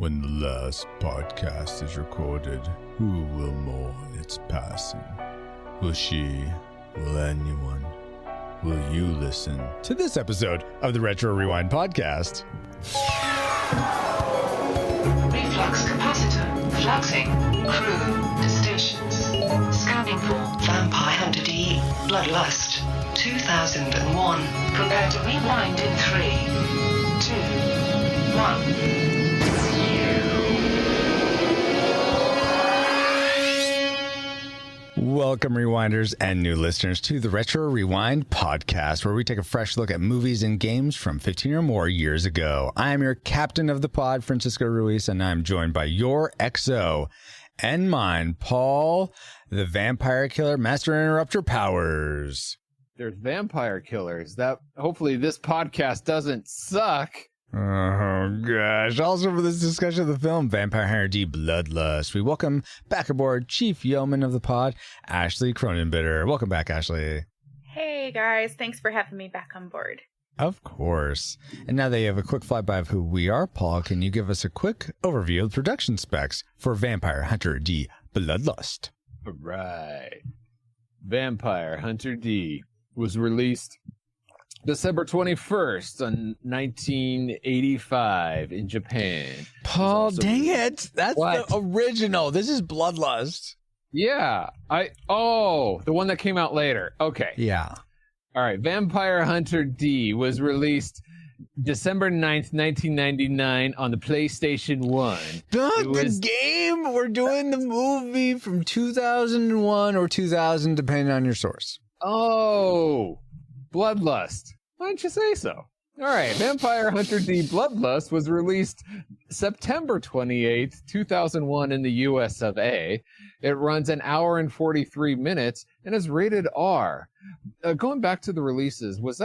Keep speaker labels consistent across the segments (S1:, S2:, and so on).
S1: When the last podcast is recorded, who will mourn its passing? Will she? Will anyone? Will you listen to this episode of the Retro Rewind podcast?
S2: Reflux capacitor fluxing. Crew to stations. Scanning for Vampire Hunter D. Bloodlust 2001. Prepare to rewind in 3, 2, 1.
S1: Welcome, Rewinders and new listeners, to the Retro Rewind podcast, where we take a fresh look at movies and games from 15 or more years ago. I am your captain of the pod, Francisco Ruiz, and I'm joined by your XO and mine, Paul, the Vampire Killer, Master Interrupter Powers.
S3: There's vampire killers. That hopefully this podcast doesn't suck.
S1: Oh, gosh. Also for this discussion of the film, Vampire Hunter D. Bloodlust, we welcome back aboard Chief Yeoman of the pod, Ashley Cronenbitter. Welcome back, Ashley.
S4: Hey, guys. Thanks for having me back on board.
S1: Of course. And now that you have a quick flyby of who we are, Paul, can you give us a quick overview of the production specs for Vampire Hunter D. Bloodlust?
S3: Right. Vampire Hunter D was released December 21st on 1985 in Japan.
S1: Paul, dang it. That's
S3: What?
S1: the original. This is Bloodlust.
S3: Yeah. The one that came out later. Okay.
S1: Yeah.
S3: All right. Vampire Hunter D was released December 9th, 1999 on the PlayStation 1.
S1: The game? We're doing the movie from 2001 or 2000, depending on your source.
S3: Oh, Bloodlust. Why don't you say so? All right. Vampire Hunter D. Bloodlust was released September 28th, 2001 in the US of A. It runs an hour and 43 minutes and is rated R. Going back to the releases, was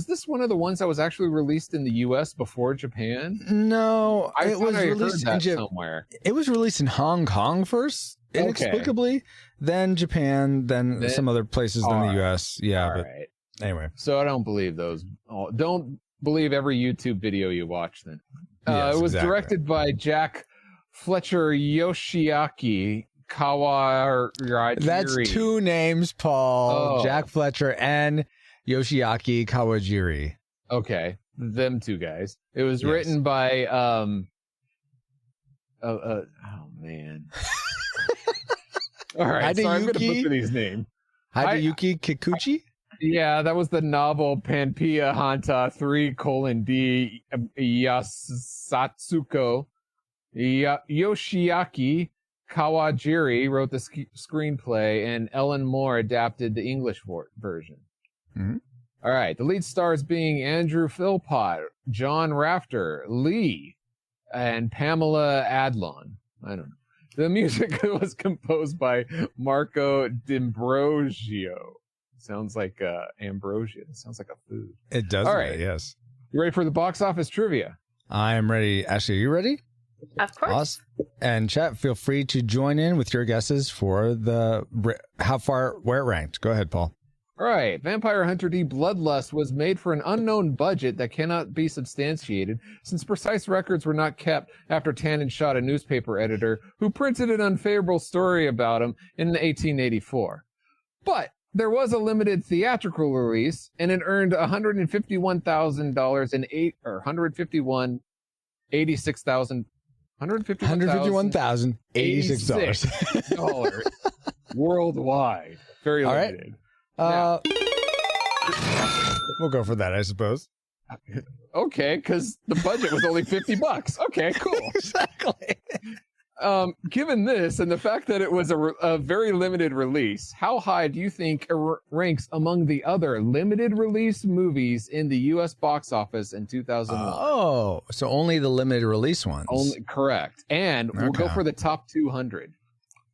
S3: this one of the ones that was actually released in the US before Japan?
S1: No,
S3: It was released in
S1: somewhere. It was released in Hong Kong first, inexplicably, then Japan, then some other places than the US. Yeah,
S3: All
S1: but
S3: right.
S1: anyway.
S3: So I don't believe those. Don't believe every YouTube video you watch then.
S1: Yes,
S3: it was
S1: exactly.
S3: directed by Jack Fletcher Yoshiaki Kawajiri.
S1: That's two names, Paul.
S3: Oh.
S1: Jack Fletcher and Yoshiaki Kawajiri.
S3: Okay, them two guys. It was
S1: Yes.
S3: written by oh man. All right, sorry, I'm going to
S1: Hideyuki?
S3: butcher these names.
S1: Hideyuki Kikuchi?
S3: Yeah, that was the novel Panpia Hanta 3:D Yasatsuko. Yoshiaki Kawajiri wrote the screenplay, and Ellen Moore adapted the English version.
S1: Mhm.
S3: All right, the lead stars being Andrew Philpott, John Rafter, Lee, and Pamela Adlon. I don't know. The music was composed by Marco D'Ambrosio. Sounds like ambrosia. It sounds like a food.
S1: It does.
S3: All right.
S1: Yes.
S3: You ready for the box office trivia?
S1: I am ready. Ashley, are you ready?
S4: Of course.
S1: Awesome. And chat, feel free to join in with your guesses for where it ranked. Go ahead, Paul.
S3: All right. Vampire Hunter D. Bloodlust was made for an unknown budget that cannot be substantiated, since precise records were not kept after Tannen shot a newspaper editor who printed an unfavorable story about him in 1884. But there was a limited theatrical release, and it earned $151,000 and $151,086 worldwide. Very
S1: All right.
S3: limited.
S1: We'll go for that, I suppose.
S3: Okay, because the budget was only $50. Okay, cool.
S1: Exactly.
S3: Given this and the fact that it was a very limited release, how high do you think it ranks among the other limited release movies in the U.S. box office in 2001?
S1: Oh, so only the limited release ones.
S3: Only correct. And we'll go
S1: Okay.
S3: for the top 200.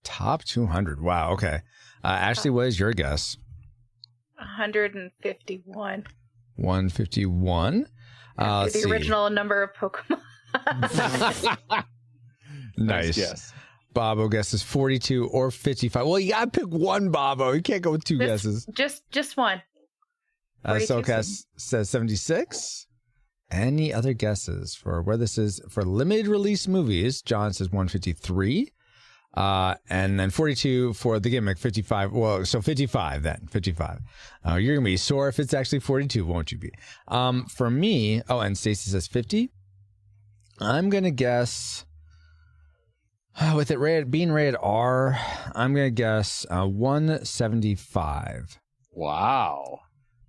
S1: Top 200. Wow. Okay. Ashley, what is your guess?
S4: 151.
S1: 151. Let's
S4: The
S1: see.
S4: original number of Pokemon.
S1: Nice.
S3: Yes.
S1: Bobo guesses 42 or 55. Well, you gotta pick one, Bobo. You can't go with two guesses.
S4: Just one. 42
S1: Cellcast says 76. Any other guesses for where this is for limited release movies? John says 153. And then 42 for the gimmick, 55. Well, so 55 then, 55. You're going to be sore if it's actually 42, won't you be? For me, and Stacy says 50. I'm going to guess, with it being rated R, I'm going to guess 175.
S3: Wow.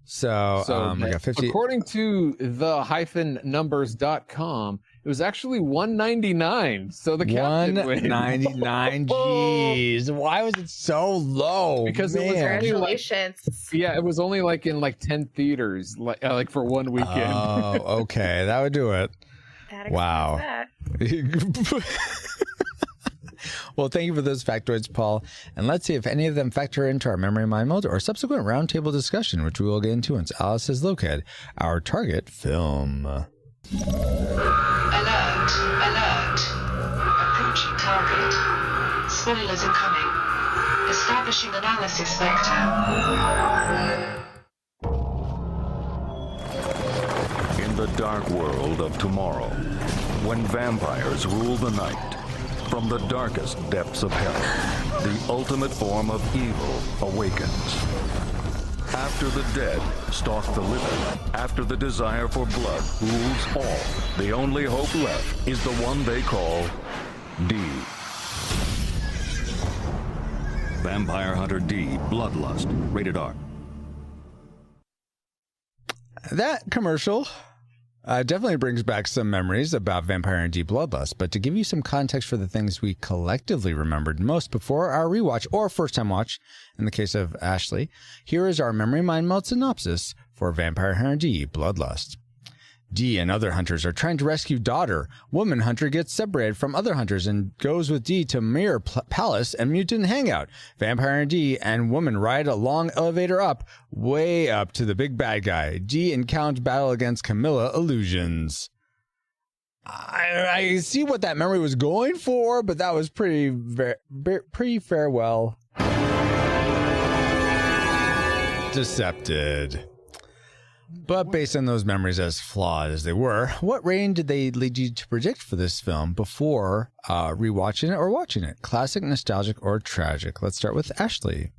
S1: So I got 50.
S3: According to the-numbers.com, it was actually 199. So the captain wins.
S1: 199. Jeez. Why was it so low?
S3: Because
S1: Man.
S3: it was only
S4: Congratulations.
S3: it was only like in 10 theaters, like for one weekend.
S1: Oh, okay. That would do it.
S4: That
S1: Wow.
S4: that.
S1: Well, thank you for those factoids, Paul. And let's see if any of them factor into our memory mind mode or subsequent roundtable discussion, which we will get into once Alice has located our target film.
S2: Alert. Alert. Approaching target. Spoilers incoming. Establishing analysis vector.
S5: In the dark world of tomorrow, when vampires rule the night, from the darkest depths of hell, the ultimate form of evil awakens. After the dead stalk the living, after the desire for blood rules all, the only hope left is the one they call D. Vampire Hunter D, Bloodlust, rated R.
S1: That commercial definitely brings back some memories about Vampire and D Bloodlust, but to give you some context for the things we collectively remembered most before our rewatch or first time watch, in the case of Ashley, here is our memory mind meld synopsis for Vampire Hunter D Bloodlust. D and other hunters are trying to rescue daughter. Woman hunter gets separated from other hunters and goes with D to Mirror Palace and mutant hangout. Vampire D and woman ride a long elevator up, way up to the big bad guy. D encounters battle against Camilla illusions. I see what that memory was going for, but that was pretty farewell. Decepted. But based on those memories, as flawed as they were, what rating did they lead you to predict for this film before rewatching it or watching it? Classic, nostalgic, or tragic? Let's start with Ashley.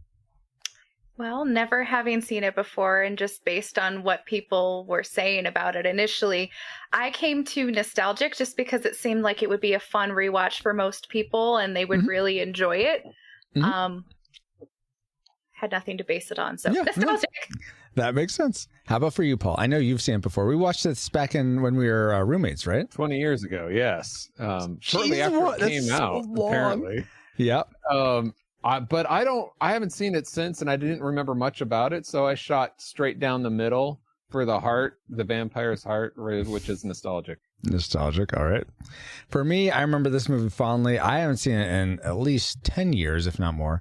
S4: Well, never having seen it before and just based on what people were saying about it initially, I came to nostalgic just because it seemed like it would be a fun rewatch for most people and they would really enjoy it. Had nothing to base it on, so nostalgic.
S1: That makes sense. How about for you, Paul? I know you've seen it before. We watched this back when we were roommates, right?
S3: 20 years ago, yes. Shortly after it came out, apparently.
S1: Yep.
S3: But I haven't seen it since, and I didn't remember much about it, so I shot straight down the middle for the heart, the vampire's heart, which is nostalgic.
S1: Nostalgic, all right. For me, I remember this movie fondly. I haven't seen it in at least 10 years, if not more.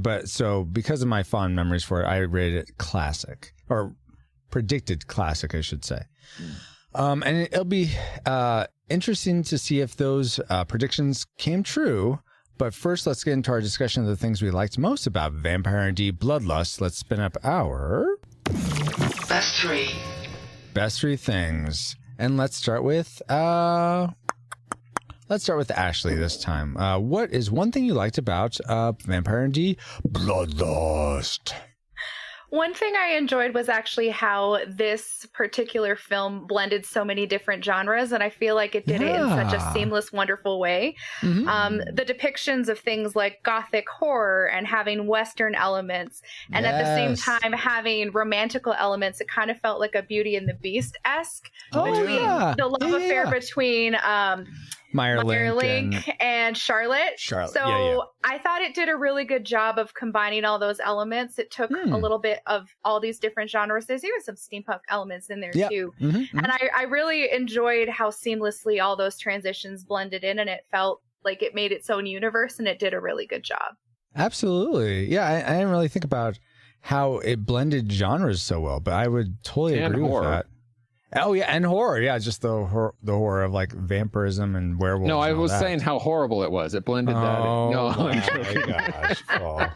S1: But so because of my fond memories for it, I rated it classic, or predicted classic, I should say. And it'll be interesting to see if those predictions came true. But first, let's get into our discussion of the things we liked most about Vampire D Bloodlust. Let's spin up our
S2: Best three.
S1: Best three things. And let's start with Ashley this time. What is one thing you liked about Vampire D Bloodlust?
S4: One thing I enjoyed was actually how this particular film blended so many different genres, and I feel like it did it in such a seamless, wonderful way. The depictions of things like gothic horror and having Western elements, and at the same time having romantical elements, it kind of felt like a Beauty and the Beast-esque the love affair between Meyerlink and Charlotte. So I thought it did a really good job of combining all those elements. It took a little bit of all these different genres. There's even some steampunk elements in there too. And I really enjoyed how seamlessly all those transitions blended in, and it felt like it made its own universe, and it did a really good job.
S1: Absolutely. Yeah, I didn't really think about how it blended genres so well, but I would totally agree with that. Oh yeah, and horror. Yeah, just the horror of like vampirism and werewolves.
S3: No, I was saying how horrible it was. It blended that in. No,
S1: my gosh. Paul.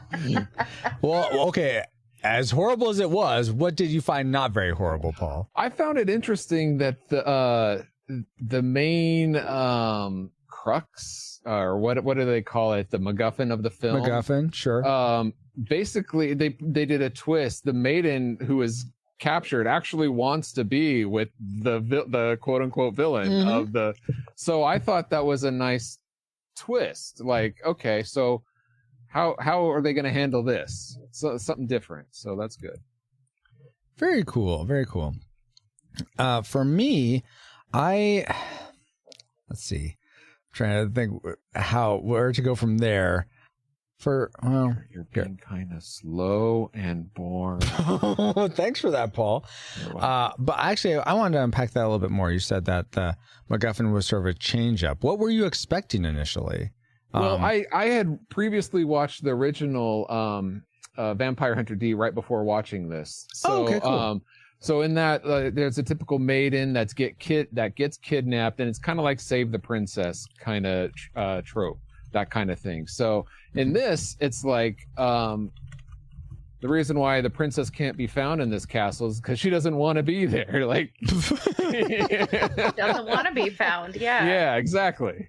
S1: Well, okay. as horrible as it was, what did you find not very horrible, Paul?
S3: I found it interesting that the main crux, or what do they call it, the MacGuffin of the film?
S1: MacGuffin, sure.
S3: Basically, they did a twist. The maiden who was captured actually wants to be with the quote unquote villain of the. So I thought that was a nice twist. Like, okay, so how are they going to handle this? So something different. So that's good.
S1: Very cool. Very cool. For me, let's see. I'm trying to think where to go from there.
S3: You're being kind of slow and boring.
S1: Thanks for that, Paul. But actually, I wanted to unpack that a little bit more. You said that the MacGuffin was sort of a change up. What were you expecting initially?
S3: Well, I had previously watched the original Vampire Hunter D right before watching this. So,
S1: okay, cool.
S3: So in that, there's a typical maiden that gets kidnapped, and it's kind of like Save the Princess kind of trope, that kind of thing. So in this, it's like the reason why the princess can't be found in this castle is because she doesn't want to be there. Like,
S4: doesn't want to be found. Yeah.
S3: Yeah, exactly.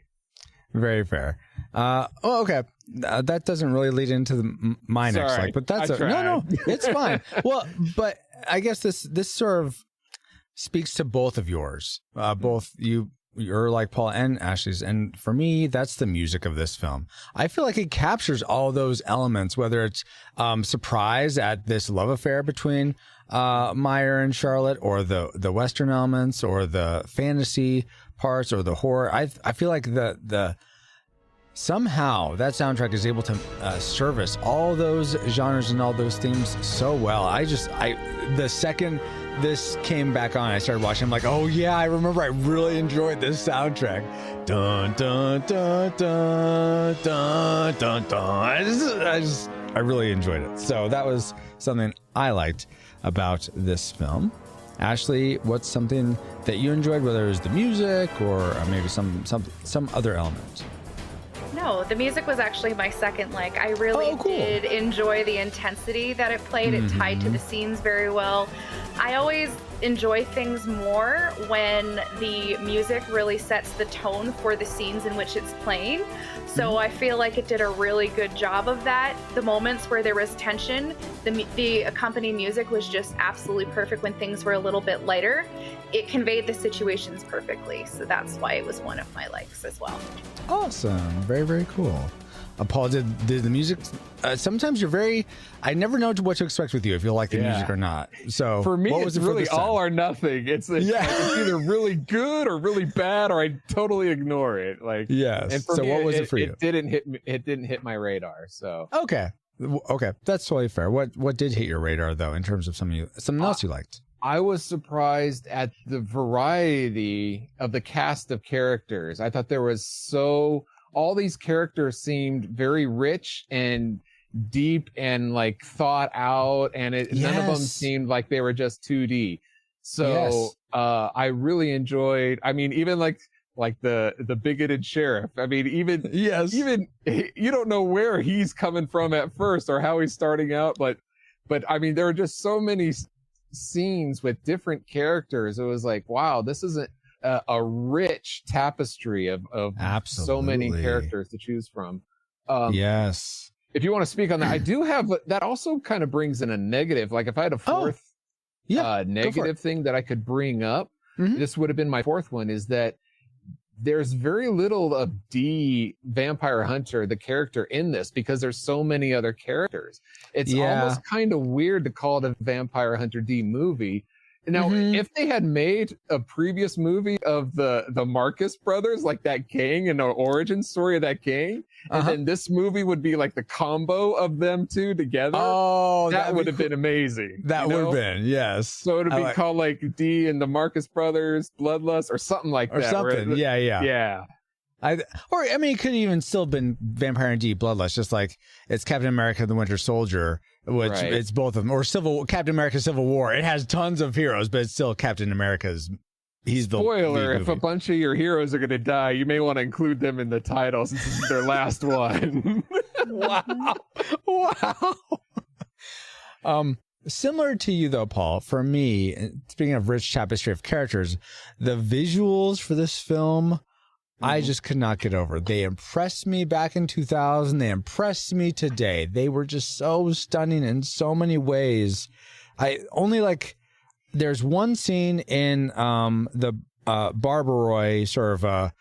S1: Very fair. Okay. That doesn't really lead into my next
S3: Sorry,
S1: like, but that's no, it's fine. Well, but I guess this sort of speaks to both of yours. Both you're like Paul and Ashley's, and for me, that's the music of this film. I feel like it captures all those elements, whether it's surprise at this love affair between Meyer and Charlotte, or the Western elements, or the fantasy parts, or the horror. I feel like the somehow that soundtrack is able to service all those genres and all those themes so well. The second this came back on, I started watching. I'm like, oh yeah, I remember. I really enjoyed this soundtrack. Dun dun dun dun dun dun dun. I really enjoyed it. So that was something I liked about this film. Ashley, what's something that you enjoyed, whether it was the music or maybe some other element?
S4: No, the music was actually my second like. I really did enjoy the intensity that it played. It tied to the scenes very well. I always enjoy things more when the music really sets the tone for the scenes in which it's playing. So I feel like it did a really good job of that. The moments where there was tension, the accompanying music was just absolutely perfect. When things were a little bit lighter, it conveyed the situations perfectly. So that's why it was one of my likes as well.
S1: Awesome. Very, very cool. Paul, did the music, sometimes I never know what to expect with you, if you'll like the music or not. So
S3: for me, it's really all or nothing. It's either really good or really bad, or I totally ignore it. Like,
S1: yes.
S3: And for
S1: so
S3: me,
S1: what was it for you?
S3: It didn't hit my radar. So
S1: okay, that's totally fair. What did hit your radar though, in terms of something else you liked?
S3: I was surprised at the variety of the cast of characters. I thought there was all these characters seemed very rich and deep and like thought out, and none of them seemed like they were just 2D. So I really enjoyed. I mean, even like the bigoted sheriff. I mean, even you don't know where he's coming from at first or how he's starting out, but I mean, there are just so many scenes with different characters. It was like, wow, this isn't a rich tapestry of so many characters to choose from.
S1: Yes.
S3: If you want to speak on that, I do have that. Also, kind of brings in a negative. Like if I had a fourth negative thing that I could bring up, this would have been my fourth one. Is that there's very little of D Vampire Hunter, the character, in this, because there's so many other characters. It's almost kind of weird to call it a Vampire Hunter D movie. Now, if they had made a previous movie of the Marcus brothers, like that gang and the origin story of that gang, and then this movie would be like the combo of them two together, that would have been amazing.
S1: That would have been, yes.
S3: So it would be called like D and the Marcus brothers, Bloodlust, or something like that.
S1: Or something, yeah. I mean, it could even still been Vampire and D Bloodlust, just like it's Captain America: The Winter Soldier, which it's both of them, or Captain America: Civil War. It has tons of heroes, but it's still Captain America's. He's the
S3: spoiler. If a bunch of your heroes are going to die, you may want to include them in the title since this is their last one.
S1: Wow. Similar to you, though, Paul, for me, speaking of rich tapestry of characters, the visuals for this film, I just could not get over. They impressed me back in 2000. They impressed me today. They were just so stunning in so many ways. There's one scene in the Barbaroi sort of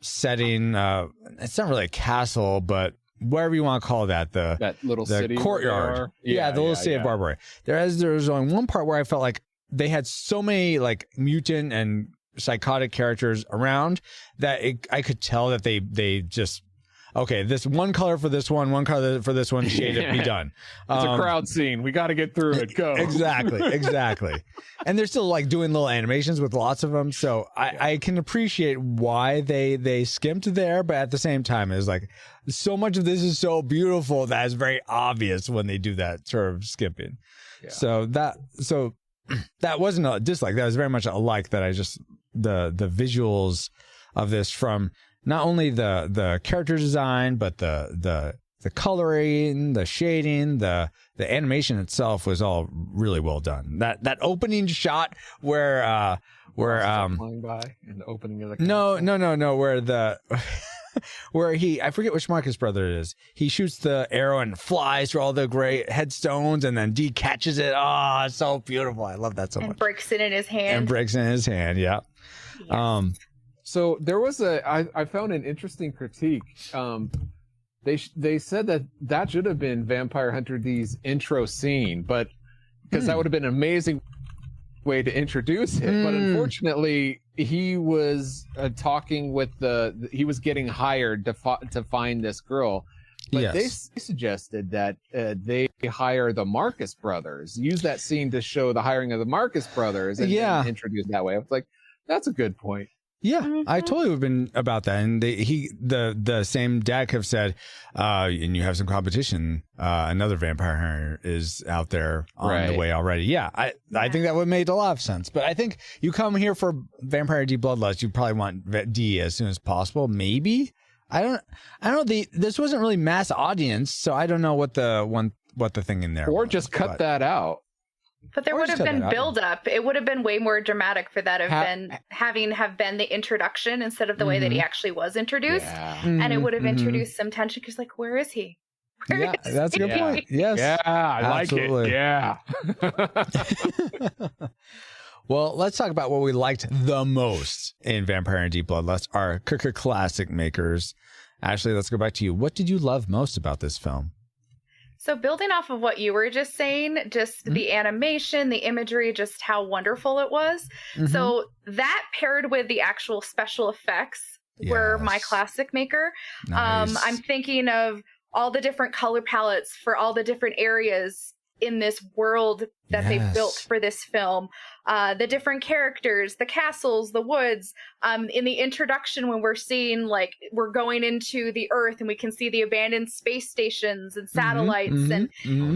S1: setting. It's not really a castle, but whatever you want to call that, the
S3: little city
S1: courtyard. The little city of Barbaroi. There's only one part where I felt like they had so many like mutant and psychotic characters around that I could tell that they just, okay, this one color for this one color for this one, shade it, be done.
S3: It's a crowd scene. We got to get through it. Go. Exactly. And they're still like doing little animations with lots of them. So I can appreciate why they skimped there, but at the same time, it's like so much of this is so beautiful that it's very obvious when they do that sort of skipping. Yeah. So that wasn't a dislike. That was very much a like. That I just the visuals of this, from not only the character design, but the coloring, the shading, the animation itself was all really well done. That opening shot where flying by in the opening of the
S1: no, where I forget which Marcus brother it is. He shoots the arrow and flies through all the great headstones and then D catches it. Oh, it's so beautiful. I love that so much.
S4: And breaks it in his hand.
S1: Yeah.
S4: Yes.
S3: So there was I found an interesting critique. They said that should have been Vampire Hunter D's intro scene, but because that would have been an amazing way to introduce it. But unfortunately, he was talking with he was getting hired to find this girl. But they suggested that they hire the Marcus brothers, use that scene to show the hiring of the Marcus brothers, and introduce that way. I was like, that's a good point.
S1: Yeah, I totally would have been about that. And the same deck have said, and you have some competition. Another vampire hunter is out there on the way already. Yeah, I think that would make a lot of sense. But I think you come here for Vampire D Bloodlust, you probably want D as soon as possible. Maybe I don't know. This wasn't really mass audience, so I don't know what the thing in there.
S3: Or
S1: was,
S3: just cut that out.
S4: But there would have been build up. It would have been way more dramatic for that have been the introduction instead of the way that he actually was introduced. Yeah. And it would have introduced some tension because, like, where is he?
S1: That's a good point. Yes.
S3: Yeah, I
S1: absolutely.
S3: like it. Yeah.
S1: Well, let's talk about what we liked the most in Vampire D Bloodlust, our classic makers. Ashley, let's go back to you. What did you love most about this film?
S4: So building off of what you were just saying, just the animation, the imagery, just how wonderful it was. So that paired with the actual special effects were my classic maker.
S1: Nice.
S4: I'm thinking of all the different color palettes for all the different areas in this world that they built for this film. The different characters, the castles, the woods. In the introduction, when we're seeing, like, we're going into the Earth and we can see the abandoned space stations and satellites and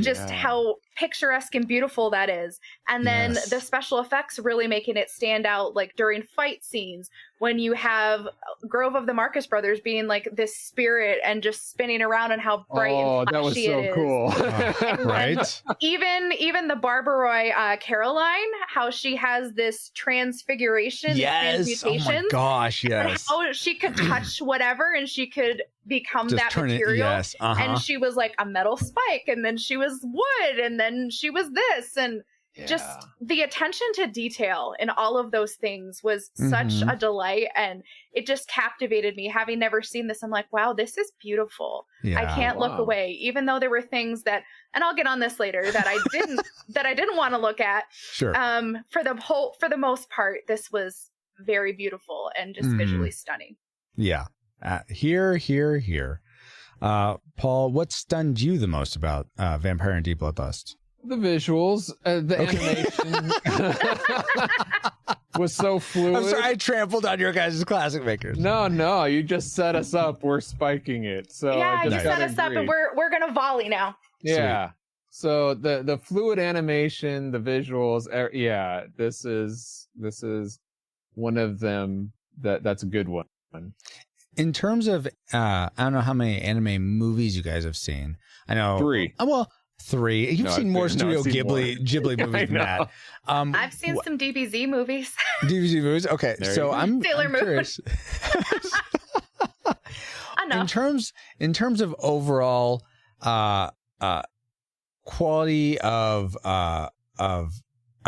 S4: just how picturesque and beautiful that is. And then the special effects really making it stand out, like during fight scenes when you have Grove of the Marcus Brothers being like this spirit and just spinning around and how bright and flashy it is.
S3: That was so cool.
S1: Right?
S4: Even the Barbaroi Caroline, how she has this transfiguration, transmutations.
S1: Oh my gosh, yes.
S4: How she could touch whatever and she could become just that material. And she was like a metal spike, and then she was wood, and then she was this, and just the attention to detail in all of those things was such a delight, and it just captivated me. Having never seen this, I'm like, wow, this is beautiful. I can't look away, even though there were things that, and I'll get on this later, that I didn't want to look at.
S1: Sure.
S4: For the most part, this was very beautiful and just visually stunning.
S1: Yeah. Here. Paul, what stunned you the most about Vampire and D Bloodlust?
S3: The visuals, the animation was so fluid.
S1: I'm sorry, I trampled on your guys' classic makers.
S3: No, you just set us up. We're spiking it. So
S4: yeah, you set us up, and we're gonna volley now.
S3: Yeah. Sweet. So the fluid animation, the visuals, this is one of them that's a good one.
S1: In terms of, I don't know how many anime movies you guys have seen. I know
S3: 3.
S1: Well, 3. You've seen more Studio Ghibli movies than that.
S4: I've seen some DBZ movies.
S1: DBZ movies? Okay, so I'm curious. In terms of overall quality of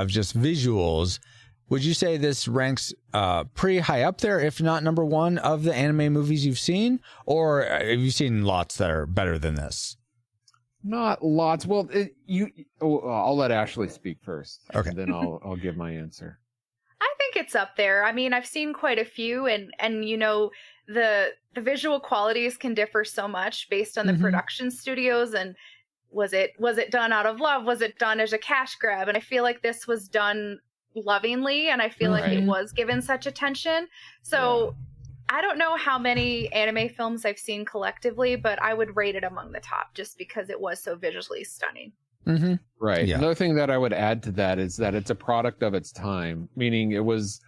S1: just visuals, would you say this ranks pretty high up there, if not number one, of the anime movies you've seen? Or have you seen lots that are better than this?
S3: Not lots. Well, I'll let Ashley speak first.
S1: Okay.
S3: And then I'll give my answer.
S4: I think it's up there. I mean, I've seen quite a few, and you know, the visual qualities can differ so much based on the production studios, and was it done out of love? Was it done as a cash grab? And I feel like this was done lovingly, and I feel like it was given such attention. So I don't know how many anime films I've seen collectively, but I would rate it among the top just because it was so visually stunning.
S3: Right.
S1: Yeah.
S3: Another thing that I would add to that is that it's a product of its time, meaning it was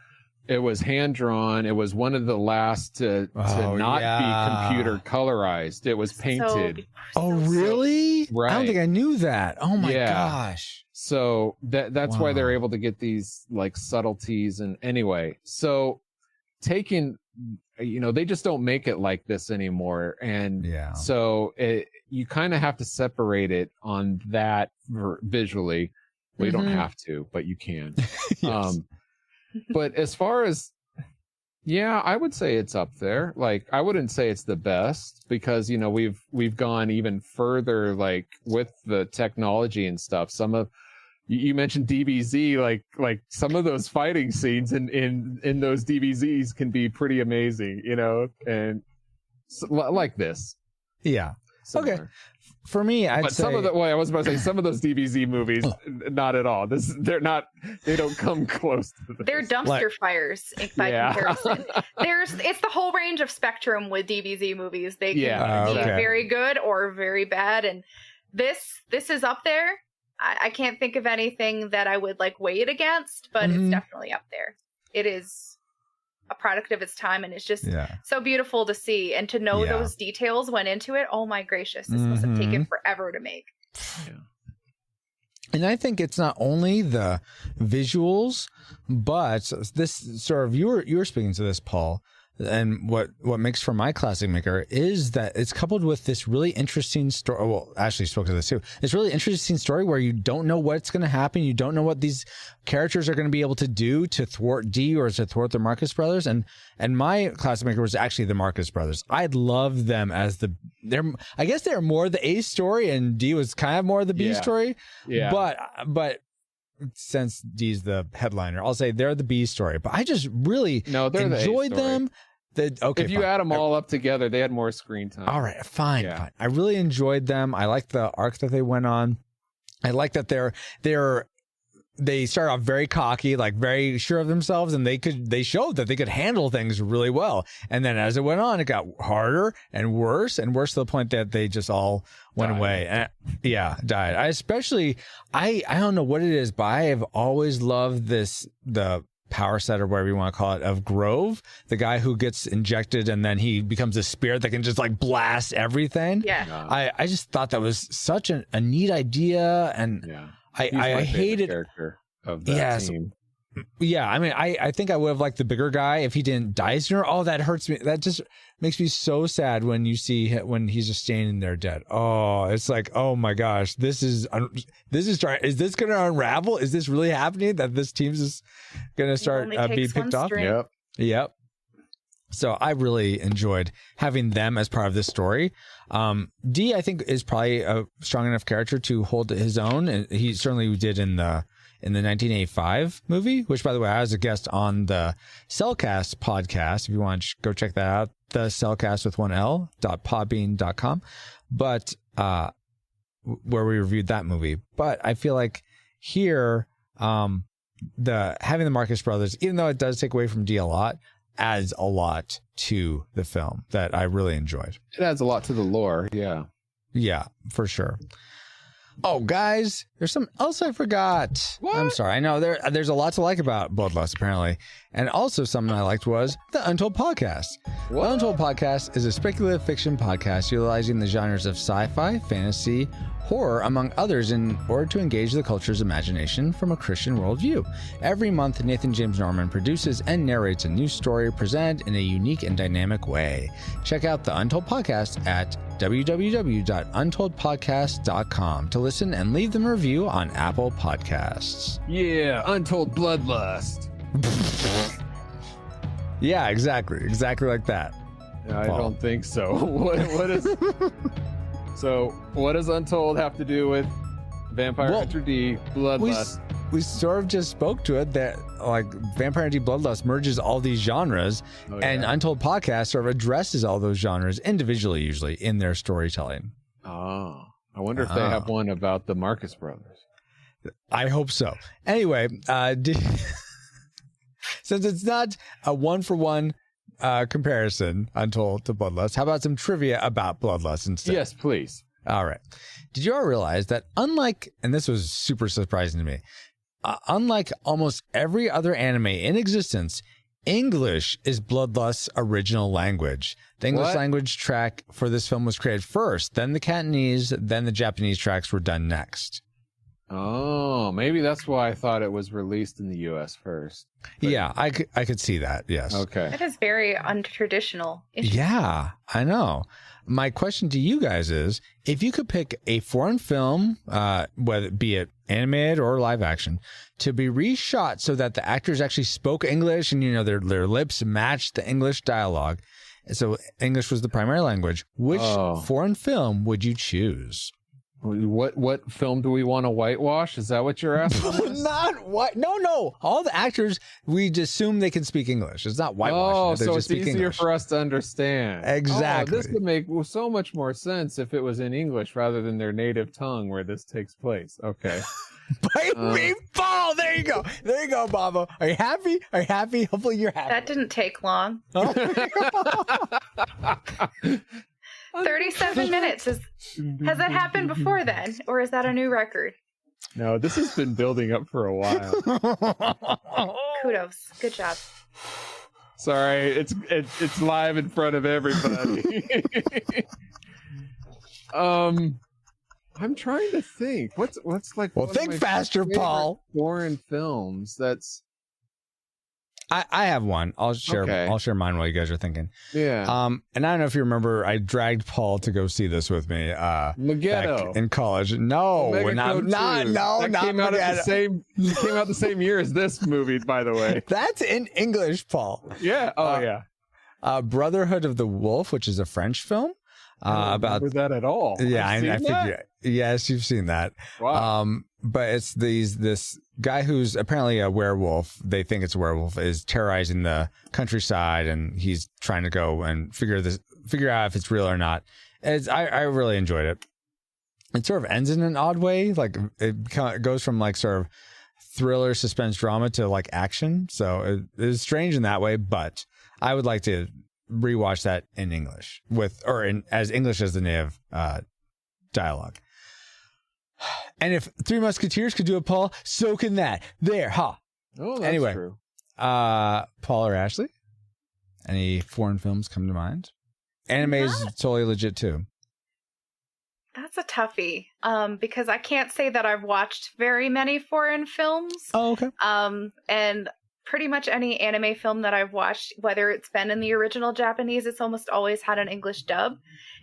S3: hand drawn. It was one of the last to not be computer colorized. It was painted.
S1: Really?
S3: Right.
S1: I don't think I knew that. Oh my gosh.
S3: So that's why they're able to get these like subtleties. And anyway, so they just don't make it like this anymore. And so you kind of have to separate it on that visually. Well, you don't have to, but you can.
S1: Yes.
S3: But as far as, I would say it's up there. Like, I wouldn't say it's the best because, you know, we've gone even further, like with the technology and stuff. Some of, you mentioned DBZ, like some of those fighting scenes in those DBZs can be pretty amazing, you know, and like this.
S1: Yeah.
S3: Similar.
S1: Okay. For me, I'd say...
S3: I was about to say some of those DBZ movies, not at all. They don't come close to this.
S4: They're dumpster fires by comparison. It's the whole range of spectrum with DBZ movies. They can be very good or very bad. And this is up there. I can't think of anything that I would like weigh it against, but it's definitely up there. It is a product of its time, and it's just so beautiful to see and to know those details went into it. Oh my gracious, this must have taken forever to make.
S1: And I think it's not only the visuals, but this sort of, you were speaking to this, Paul, and what makes for my classic maker is that it's coupled with this really interesting story. Well, Ashley spoke to this too. It's really interesting story where you don't know what's going to happen. You don't know what these characters are going to be able to do to thwart D or to thwart the Marcus brothers. And my classic maker was actually the Marcus brothers. I love them as I guess they're more the A story and D was kind of more the B story. Yeah. But since D's the headliner, I'll say they're the B story. But I just really enjoyed them.
S3: If you add them all up together, they had more screen time.
S1: All right, fine. I really enjoyed them. I like the arc that they went on. I like that they started off very cocky, like very sure of themselves, and they showed that they could handle things really well. And then as it went on, it got harder and worse to the point that they just all went away. And, died. I don't know what it is, but I have always loved the power set or whatever you want to call it of Grove, the guy who gets injected and then he becomes a spirit that can just like blast everything. I just thought that was such a neat idea, and I hated
S3: character of that team.
S1: I mean, I think I would have liked the bigger guy if he didn't die sooner. Oh, that hurts me. That just makes me so sad when you see when he's just standing there dead. Oh, it's like, oh my gosh, this is starting. Is this going to unravel? Is this really happening that this team's just going to start being picked off? Yep. So I really enjoyed having them as part of this story. D, I think, is probably a strong enough character to hold his own, and he certainly did in the 1985 movie, which, by the way, I was a guest on the Cellcast podcast. If you want to go check that out, the Cellcast with 1L.podbean.com, but where we reviewed that movie. But I feel like here, having the Marcus brothers, even though it does take away from D a lot, adds a lot to the film that I really enjoyed.
S3: It adds a lot to the lore.
S1: Yeah, for sure. Oh, guys, there's something else I forgot.
S3: What?
S1: I'm sorry. I know there's a lot to like about Bloodlust, apparently. And also something I liked was the Untold Podcast.
S3: What?
S1: The Untold Podcast is a speculative fiction podcast utilizing the genres of sci-fi, fantasy, horror, among others, in order to engage the culture's imagination from a Christian worldview. Every month, Nathan James Norman produces and narrates a new story presented in a unique and dynamic way. Check out the Untold Podcast at www.untoldpodcast.com to listen and leave them a review on Apple Podcasts.
S3: Yeah, Untold Bloodlust.
S1: Yeah, exactly like that.
S3: I
S1: Paul.
S3: don't think so. What is? So, what does Untold have to do with Vampire Hunter D Bloodlust?
S1: We sort of just spoke to it that like Vampire Hunter D Bloodlust merges all these genres, and Untold Podcast sort of addresses all those genres individually, usually in their storytelling.
S3: Oh, I wonder if they have one about the Marcus brothers.
S1: I hope so. Anyway, since it's not a one-for-one comparison, Untold to Bloodlust, how about some trivia about Bloodlust instead?
S3: Yes, please.
S1: All right. Did you all realize that unlike, and this was super surprising to me, unlike almost every other anime in existence, English is Bloodlust's original language. The English language track for this film was created first, then the Cantonese, then the Japanese tracks were done next.
S3: Oh, maybe that's why I thought it was released in the U.S. first. But...
S1: Yeah, I could see that, yes.
S3: Okay.
S4: That is very untraditional.
S1: Yeah, I know. My question to you guys is, if you could pick a foreign film, whether it be it animated or live action, to be reshot so that the actors actually spoke English and, their lips matched the English dialogue, so English was the primary language, which foreign film would you choose?
S3: What film do we want to whitewash? Is that what you're asking?
S1: Not what? No. All the actors, we just assume they can speak English. It's not whitewashing.
S3: Oh,
S1: so
S3: it's easier
S1: English
S3: for us to understand.
S1: Exactly.
S3: Oh, this would make so much more sense if it was in English rather than their native tongue where this takes place. Okay.
S1: Bite me, Paul. There you go, Babo. Are you happy? Hopefully you're happy.
S4: That didn't take long. 37 minutes. Has that happened before then? Or is that a new record?
S3: No, this has been building up for a while.
S4: Kudos. Good job.
S3: Sorry, it's live in front of everybody. I'm trying to think. What's like
S1: Well, think faster, Paul.
S3: Foreign films that's
S1: I have one. I'll share mine while you guys are thinking.
S3: Yeah.
S1: And I don't know if you remember, I dragged Paul to go see this with me.
S3: Megiddo.
S1: Back in college. No, not
S3: came out
S1: Megiddo.
S3: It came out the same year as this movie, by the way.
S1: That's in English, Paul.
S3: Yeah. Oh yeah.
S1: Brotherhood of the Wolf, which is a French film.
S3: I don't remember that at all.
S1: Yeah, I
S3: think
S1: yes, you've seen that.
S3: Wow.
S1: But it's this guy who's apparently a werewolf. They think it's a werewolf, is terrorizing the countryside, and he's trying to go and figure out if it's real or not. I really enjoyed it. It sort of ends in an odd way. Like it goes from like sort of thriller, suspense, drama to like action. So it is strange in that way. But I would like to rewatch that in English as English as the native dialogue. And if Three Musketeers could do it, Paul, so can that. There, ha.
S3: Oh, that's
S1: anyway,
S3: true.
S1: Paul or Ashley, any foreign films come to mind? Anime is totally legit too.
S4: That's a toughie, because I can't say that I've watched very many foreign films.
S1: Oh, okay.
S4: And pretty much any anime film that I've watched, whether it's been in the original Japanese, it's almost always had an English dub.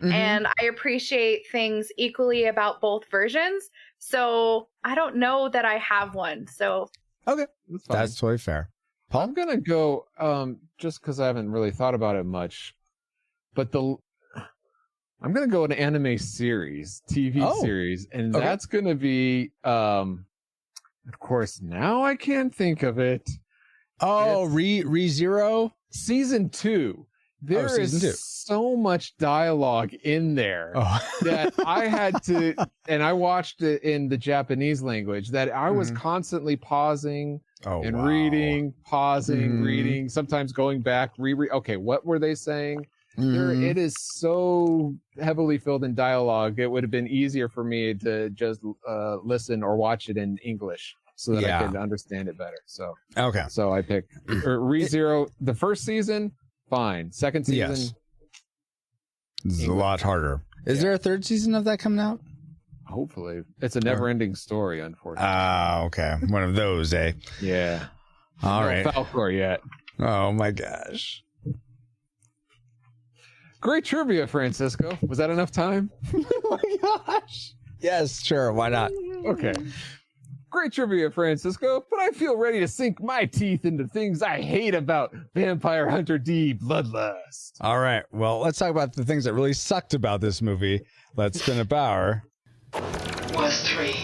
S4: Mm-hmm. And I appreciate things equally about both versions. So I don't know that I have one. So
S1: okay, that's totally fair. Paul?
S3: I'm gonna go just because I haven't really thought about it much, but I'm gonna go an anime series, TV series, and that's gonna be of course now I can't think of it.
S1: Oh, ReZero?
S3: Season 2. There is so much dialogue in there that I had to, and I watched it in the Japanese language, that I was constantly pausing reading, pausing, reading, sometimes going back, reread. Okay, what were they saying? It is so heavily filled in dialogue. It would have been easier for me to just listen or watch it in English, so that I could understand it better. So so I picked ReZero. The first season, fine. Second season,
S1: it's a lot harder. Is there a third season of that coming out?
S3: Hopefully. It's a never-ending story, unfortunately.
S1: Okay. One of those, eh?
S3: Yeah.
S1: All
S3: No
S1: right.
S3: Falcor yet.
S1: Oh, my gosh.
S3: Great trivia, Francisco. Was that enough time?
S1: Oh, my gosh. Yes, sure. Why not?
S3: Okay. Great trivia, Francisco, but I feel ready to sink my teeth into things I hate about Vampire Hunter D Bloodlust.
S1: All right. Well, let's talk about the things that really sucked about this movie. Let's spin a power.
S2: Worst 3.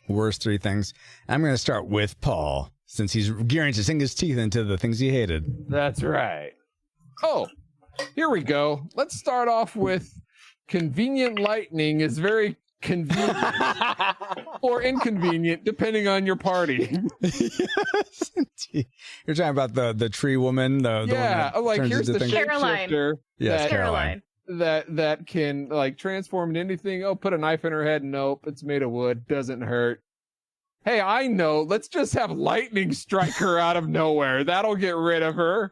S1: Worst 3 things. I'm going to start with Paul, since he's gearing to sink his teeth into the things he hated.
S3: That's right. Oh, here we go. Let's start off with convenient lightning is very convenient or inconvenient, depending on your party.
S1: Yes, indeed. You're talking about the tree woman? The
S3: Yeah,
S1: one that turns
S3: here's
S1: into
S3: the
S1: things?
S3: shapeshifter.
S1: Yes,
S3: that-
S1: Caroline.
S3: that can like transform into anything. Oh, put a knife in her head. Nope, it's made of wood. Doesn't hurt. Hey, I know. Let's just have lightning strike her out of nowhere. That'll get rid of her.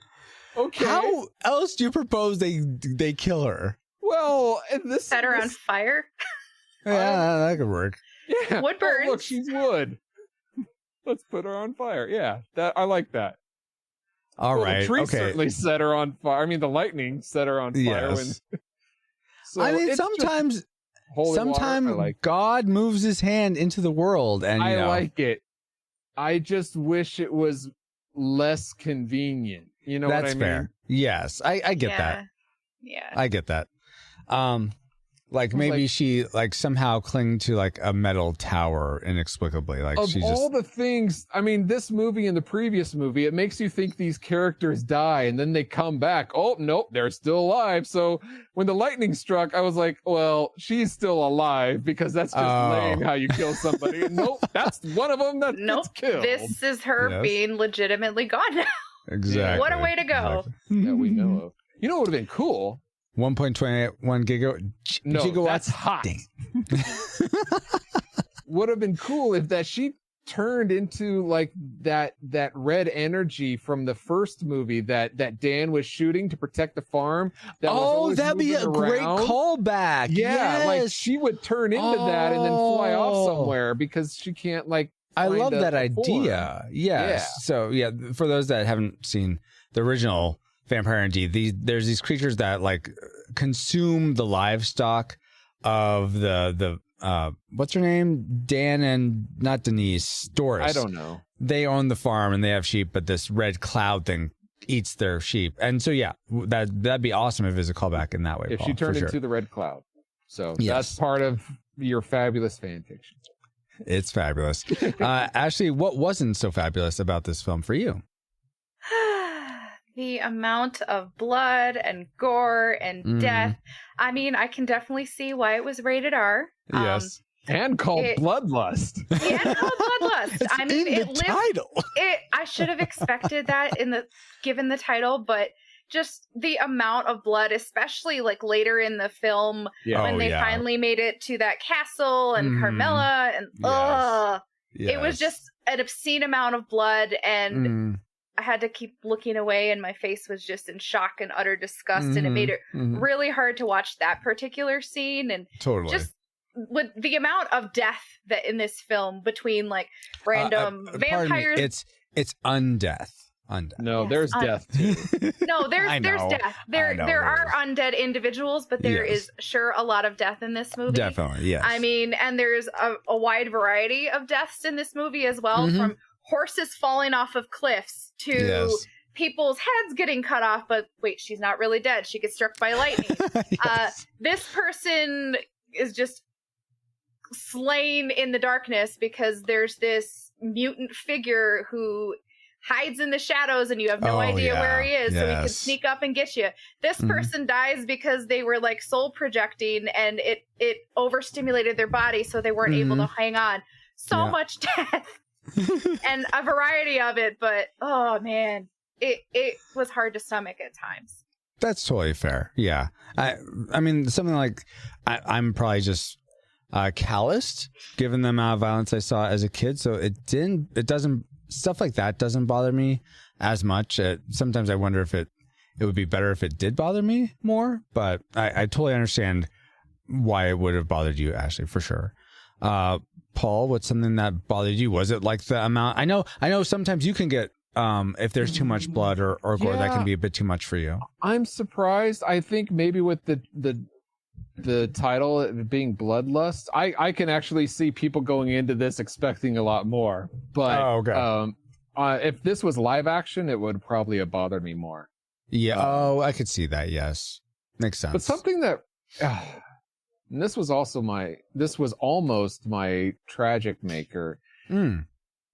S3: Okay.
S1: How else do you propose they kill her?
S3: Well, this
S4: Set her on fire.
S1: Yeah, that could work.
S3: Yeah.
S4: Wood
S3: Oh,
S4: burns.
S3: look, she's wood. Let's put her on fire. Yeah, I like that.
S1: All
S3: Well,
S1: right.
S3: The tree
S1: Okay.
S3: certainly set her on fire. I mean, the lightning set her on fire.
S1: Yes.
S3: So
S1: I mean,
S3: it's just
S1: sometimes
S3: holy water. I like
S1: God moves his hand into the world, and
S3: I
S1: you know,
S3: like it. I just wish it was less convenient. You know
S1: that's
S3: what I mean?
S1: fair. Yes, I get that.
S4: Yeah.
S1: I get that. Like maybe she like somehow cling to like a metal tower inexplicably. Like
S3: Of
S1: she
S3: all
S1: just
S3: the things, I mean, this movie and the previous movie, it makes you think these characters die and then they come back. Oh, nope, they're still alive. So when the lightning struck, I was like, well, she's still alive because that's just lame how you kill somebody. And nope, that's one of them that gets killed.
S4: This is her being legitimately gone now.
S1: exactly.
S4: What a way to go.
S3: That we know of. You know what would have been cool?
S1: 1.21
S3: No,
S1: gigawatts.
S3: that's hot.
S1: Dang.
S3: Would have been cool if that she turned into like that red energy from the first movie that Dan was shooting to protect the farm. That was always
S1: that'd be a
S3: moving
S1: great
S3: around.
S1: callback.
S3: Yeah, like
S1: Yes.
S3: she would turn into that and then fly off
S1: Oh.
S3: somewhere because she can't like.
S1: I
S3: find
S1: love that
S3: a form.
S1: idea. Yes.
S3: Yeah.
S1: So yeah, for those that haven't seen the original Vampire Indeed, there's these creatures that like consume the livestock of the what's her name? Dan and not Denise, Doris.
S3: I don't know.
S1: They own the farm and they have sheep, but this red cloud thing eats their sheep. And so yeah, that'd be awesome if it was a callback in that way.
S3: If
S1: Paul,
S3: she turned
S1: for
S3: into
S1: sure.
S3: the red cloud. So
S1: Yes.
S3: that's part of your fabulous fan fiction.
S1: It's fabulous. Ashley, what wasn't so fabulous about this film for you?
S4: The amount of blood and gore and death. I mean, I can definitely see why it was rated R.
S1: Yes.
S3: And called Bloodlust.
S4: And called Bloodlust. I mean,
S1: in the title.
S4: I should have expected that given the title, but just the amount of blood, especially like later in the film
S3: Yeah.
S4: when they finally made it to that castle and Carmilla and it was just an obscene amount of blood and I had to keep looking away and my face was just in shock and utter disgust and it made it really hard to watch that particular scene and
S1: totally
S4: just with the amount of death that in this film between like random vampires.
S1: It's undeath.
S3: No,
S4: Yes,
S3: there's death too.
S4: No, there's
S1: I know.
S4: death. There are undead individuals, but there is sure a lot of death in this movie.
S1: Definitely, yes.
S4: I mean, and there's a wide variety of deaths in this movie as well, from horses falling off of cliffs to people's heads getting cut off. But wait, she's not really dead. She gets struck by lightning. This person is just slain in the darkness because there's this mutant figure who hides in the shadows and you have no idea where he is, so he can sneak up and get you. This person dies because they were like soul projecting and it overstimulated their body so they weren't able to hang on. So much death and a variety of it, but oh man, it was hard to stomach at times.
S1: That's totally fair. Yeah. I mean, something like I'm probably just calloused given the amount of violence I saw as a kid, so it doesn't stuff like that doesn't bother me as much. Sometimes I wonder if it would be better if it did bother me more, but I totally understand why it would have bothered you, Ashley, for sure. Paul, what's something that bothered you? Was it like the amount? I know sometimes you can get if there's too much blood or gore, that can be a bit too much for you.
S3: I'm surprised. I think maybe with the title being Bloodlust, I can actually see people going into this expecting a lot more. But if this was live action, it would probably have bothered me more.
S1: Yeah. I could see that. Yes, makes sense.
S3: But something that and this was almost my tragic maker.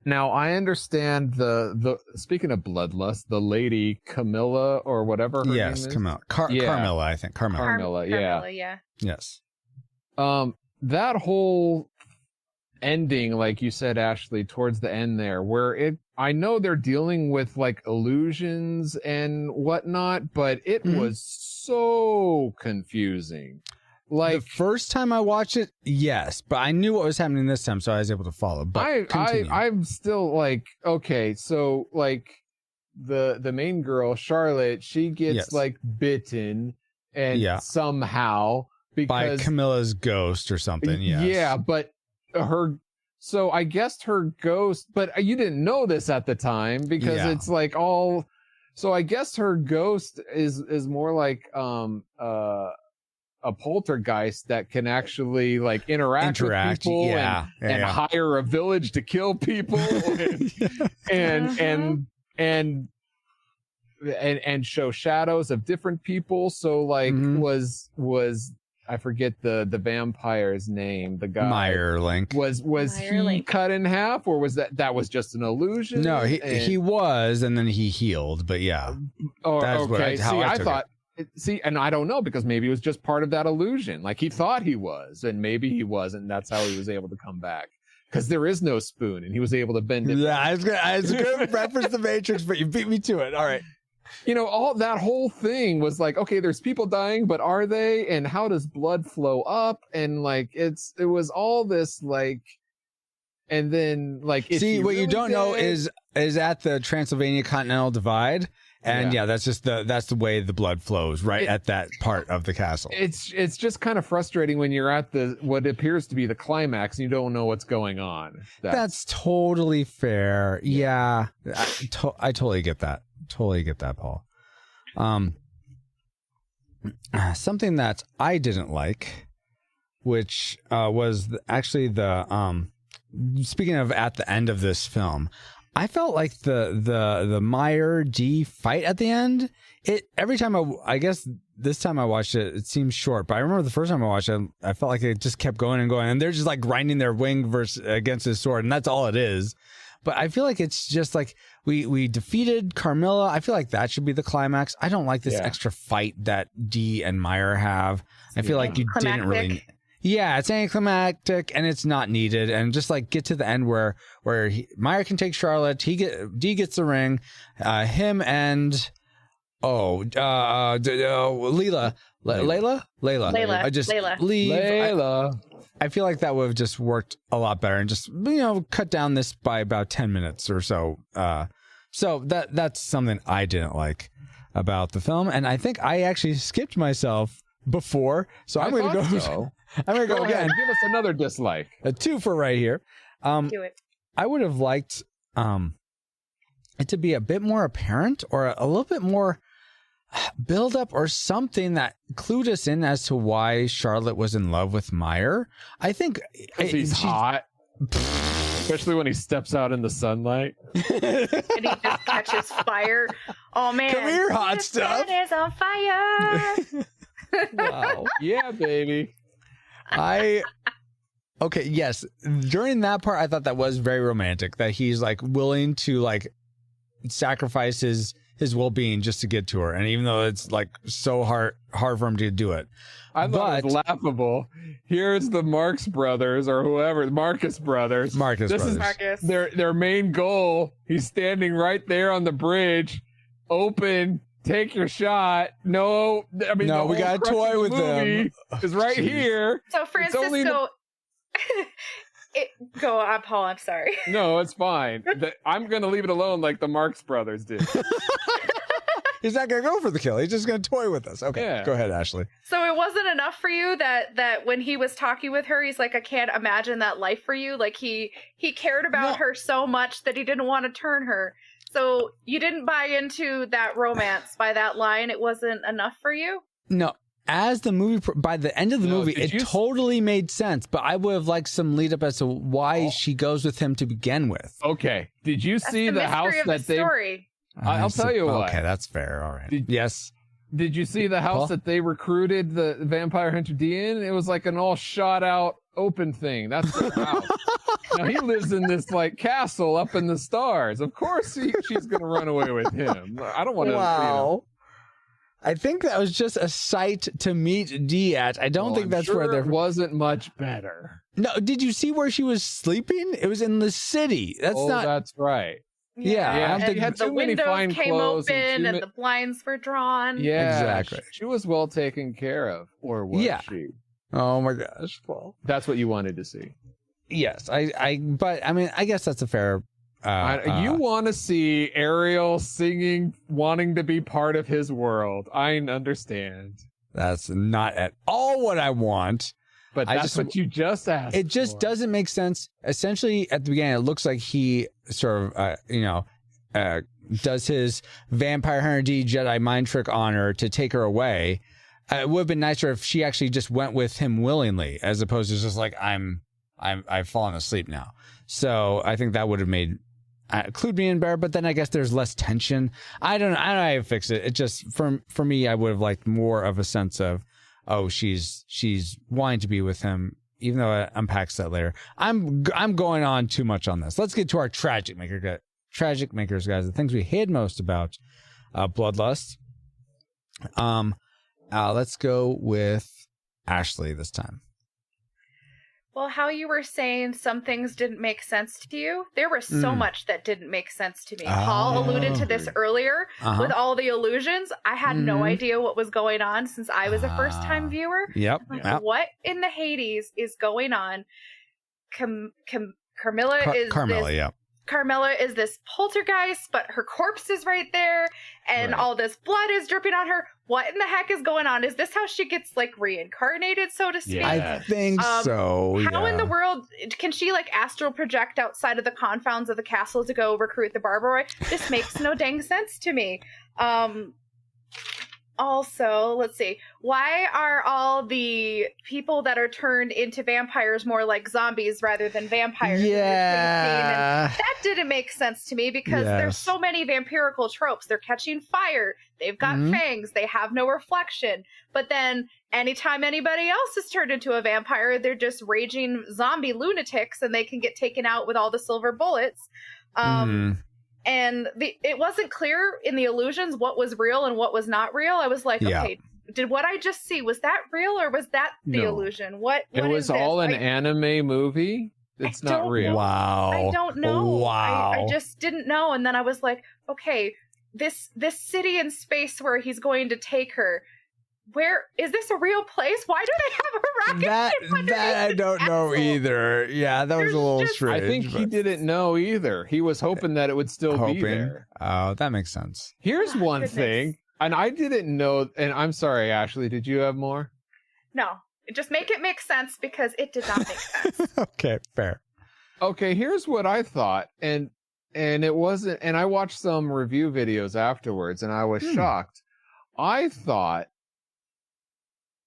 S3: Now I understand the speaking of Bloodlust, the lady Camilla or whatever her name is.
S1: Camilla. Carmilla, I think.
S3: Carmilla, yeah.
S1: Yes.
S3: That whole ending, like you said, Ashley, towards the end there, where I know they're dealing with like illusions and whatnot, but it was so confusing. Like
S1: the first time I watched it, yes, but I knew what was happening this time, so I was able to follow. But
S3: I'm still like, okay, so like the main girl, Charlotte, she gets like bitten and somehow because
S1: by Camilla's ghost or something.
S3: Yeah, but so I guessed her ghost, but you didn't know this at the time because it's like all. So I guess her ghost is more like a poltergeist that can actually like interact with people and hire a village to kill people and show shadows of different people. So like was I forget the vampire's name, the guy
S1: Meyerlink.
S3: Was he cut in half, or was that was just an illusion?
S1: No, he was, and then he healed, but yeah.
S3: Okay. I thought and I don't know, because maybe it was just part of that illusion. Like he thought he was, and maybe he wasn't. And that's how he was able to come back. Because there is no spoon, and he was able to bend it.
S1: Yeah, I was going to reference the Matrix, but you beat me to it. All right.
S3: You know, all that whole thing was like, okay, there's people dying, but are they? And how does blood flow up? And like, it was all this like, and then like,
S1: see, what you don't know is at the Transylvania Continental Divide. And that's just that's the way the blood flows at that part of the castle.
S3: It's just kind of frustrating when you're at what appears to be the climax and you don't know what's going on.
S1: That's totally fair. Yeah, I totally get that. Totally get that, Paul. Something that I didn't like, which was actually the speaking of at the end of this film. I felt like the Meyer D fight at the end. Every time I guess this time I watched it, it seems short. But I remember the first time I watched it, I felt like it just kept going and going, and they're just like grinding their wing against his sword, and that's all it is. But I feel like it's just like we defeated Carmilla. I feel like that should be the climax. I don't like this extra fight that D and Meyer have. I feel like you didn't really. Yeah, it's anticlimactic and it's not needed, and just like get to the end where Meyer can take Charlotte, D gets the ring, him and Layla. I just leave.
S3: Layla.
S1: I feel like that would have just worked a lot better and just cut down this by about 10 minutes or so. So that's something I didn't like about the film, and I think I actually skipped myself before, so I'm going to go.
S3: So.
S1: I'm going to go again.
S3: Give us another dislike.
S1: A 2 for right here.
S4: Do it.
S1: I would have liked it to be a bit more apparent, or a little bit more build up, or something that clued us in as to why Charlotte was in love with Meyer. I think
S3: he's hot. Especially when he steps out in the sunlight.
S4: And he just catches fire. Oh man.
S1: Come here, hot stuff.
S4: It is on fire.
S1: Wow.
S3: Yeah, baby.
S1: Okay, yes. During that part, I thought that was very romantic, that he's like willing to like sacrifice his well-being just to get to her. And even though it's like so hard for him to do it.
S3: I thought it was laughable. Here's the Marx brothers, or whoever, Marcus brothers.
S1: Marcus brothers.
S4: Marcus.
S3: Their main goal. He's standing right there on the bridge, open. Take your shot. No, I mean,
S1: no, we got a toy with them.
S3: Is right here.
S4: So Francisco, go on, Paul. I'm sorry.
S3: No, it's fine. I'm gonna leave it alone, like the Marx brothers did.
S1: He's not going to go for the kill. He's just going to toy with us. Okay,
S3: Yeah.
S1: Go ahead, Ashley.
S4: So it wasn't enough for you that when he was talking with her, he's like, I can't imagine that life for you. Like he cared about her so much that he didn't want to turn her. So you didn't buy into that romance by that line. It wasn't enough for you?
S1: No. As the movie, by the end of the movie, it totally made sense. But I would have liked some lead up as to why she goes with him to begin with.
S3: Okay. Did you see the house that they?
S4: Story.
S3: I'll tell you what.
S1: Okay, that's fair. All right. Yes.
S3: Did you see the house that they recruited the Vampire Hunter D in? It was like an all shot out open thing. That's their house. Now he lives in this like castle up in the stars. Of course she's gonna run away with him. I don't want to.
S1: Wow. I think that was just a site to meet Dee at. I don't think that's where there
S3: wasn't much better.
S1: No, did you see where she was sleeping? It was in the city.
S3: That's right.
S1: Yeah,
S3: I don't think
S4: and the windows came open and the blinds were drawn.
S3: Yeah,
S1: exactly.
S3: She was well taken care of, or was she?
S1: Oh my gosh, Paul.
S3: That's what you wanted to see.
S1: Yes, but I mean, I guess that's a fair.
S3: You want to see Ariel singing, wanting to be part of his world. I understand.
S1: That's not at all what I want.
S3: But that's what you just asked.
S1: It just doesn't make sense. Essentially, at the beginning, it looks like he sort of, does his Vampire Hunter D Jedi mind trick on her to take her away. It would have been nicer if she actually just went with him willingly, as opposed to just like I've fallen asleep now. So I think that would have made include me in better. But then I guess there's less tension. I don't know how to fix it. It just for me, I would have liked more of a sense of, oh, she's wanting to be with him, even though it unpacks that later. I'm going on too much on this. Let's get to our tragic makers, guys. The things we hate most about Bloodlust. Let's go with Ashley this time.
S4: Well, how you were saying some things didn't make sense to you, there was so much that didn't make sense to me. Paul alluded to this earlier with all the illusions. I had no idea what was going on since I was a first-time viewer.
S1: Yep.
S4: What in the Hades is going on? Carmilla is this poltergeist, but her corpse is right there, and all this blood is dripping on her. What in the heck is going on? Is this how she gets like reincarnated, so to speak?
S1: I think so.
S4: How in the world can she like astral project outside of the confines of the castle to go recruit the Barbaroi? This makes no dang sense to me. Also, let's see. Why are all the people that are turned into vampires more like zombies rather than vampires?
S1: Yeah.
S4: And that didn't make sense to me because there's so many vampirical tropes. They're catching fire. They've got fangs. They have no reflection. But then anytime anybody else is turned into a vampire, they're just raging zombie lunatics and they can get taken out with all the silver bullets. And it wasn't clear in the illusions what was real and what was not real. I was like, okay, did what I just see, was that real or was that the illusion? What
S3: it was all an anime movie? It's not real.
S1: Wow.
S4: I don't know.
S1: Wow.
S4: I just didn't know. And then I was like, okay, this city in space where he's going to take her, where is this a real place? Why do they have a rocket?
S1: That I don't know either. Yeah, that was a little strange.
S3: I think he didn't know either. He was hoping that it would still be there.
S1: Oh, that makes sense.
S3: Here's one thing, and I didn't know, and I'm sorry, Ashley, did you have more?
S4: No, just make it make sense because it did not make sense.
S1: Okay, fair.
S3: Okay, here's what I thought, and it wasn't, and I watched some review videos afterwards, and I was shocked. I thought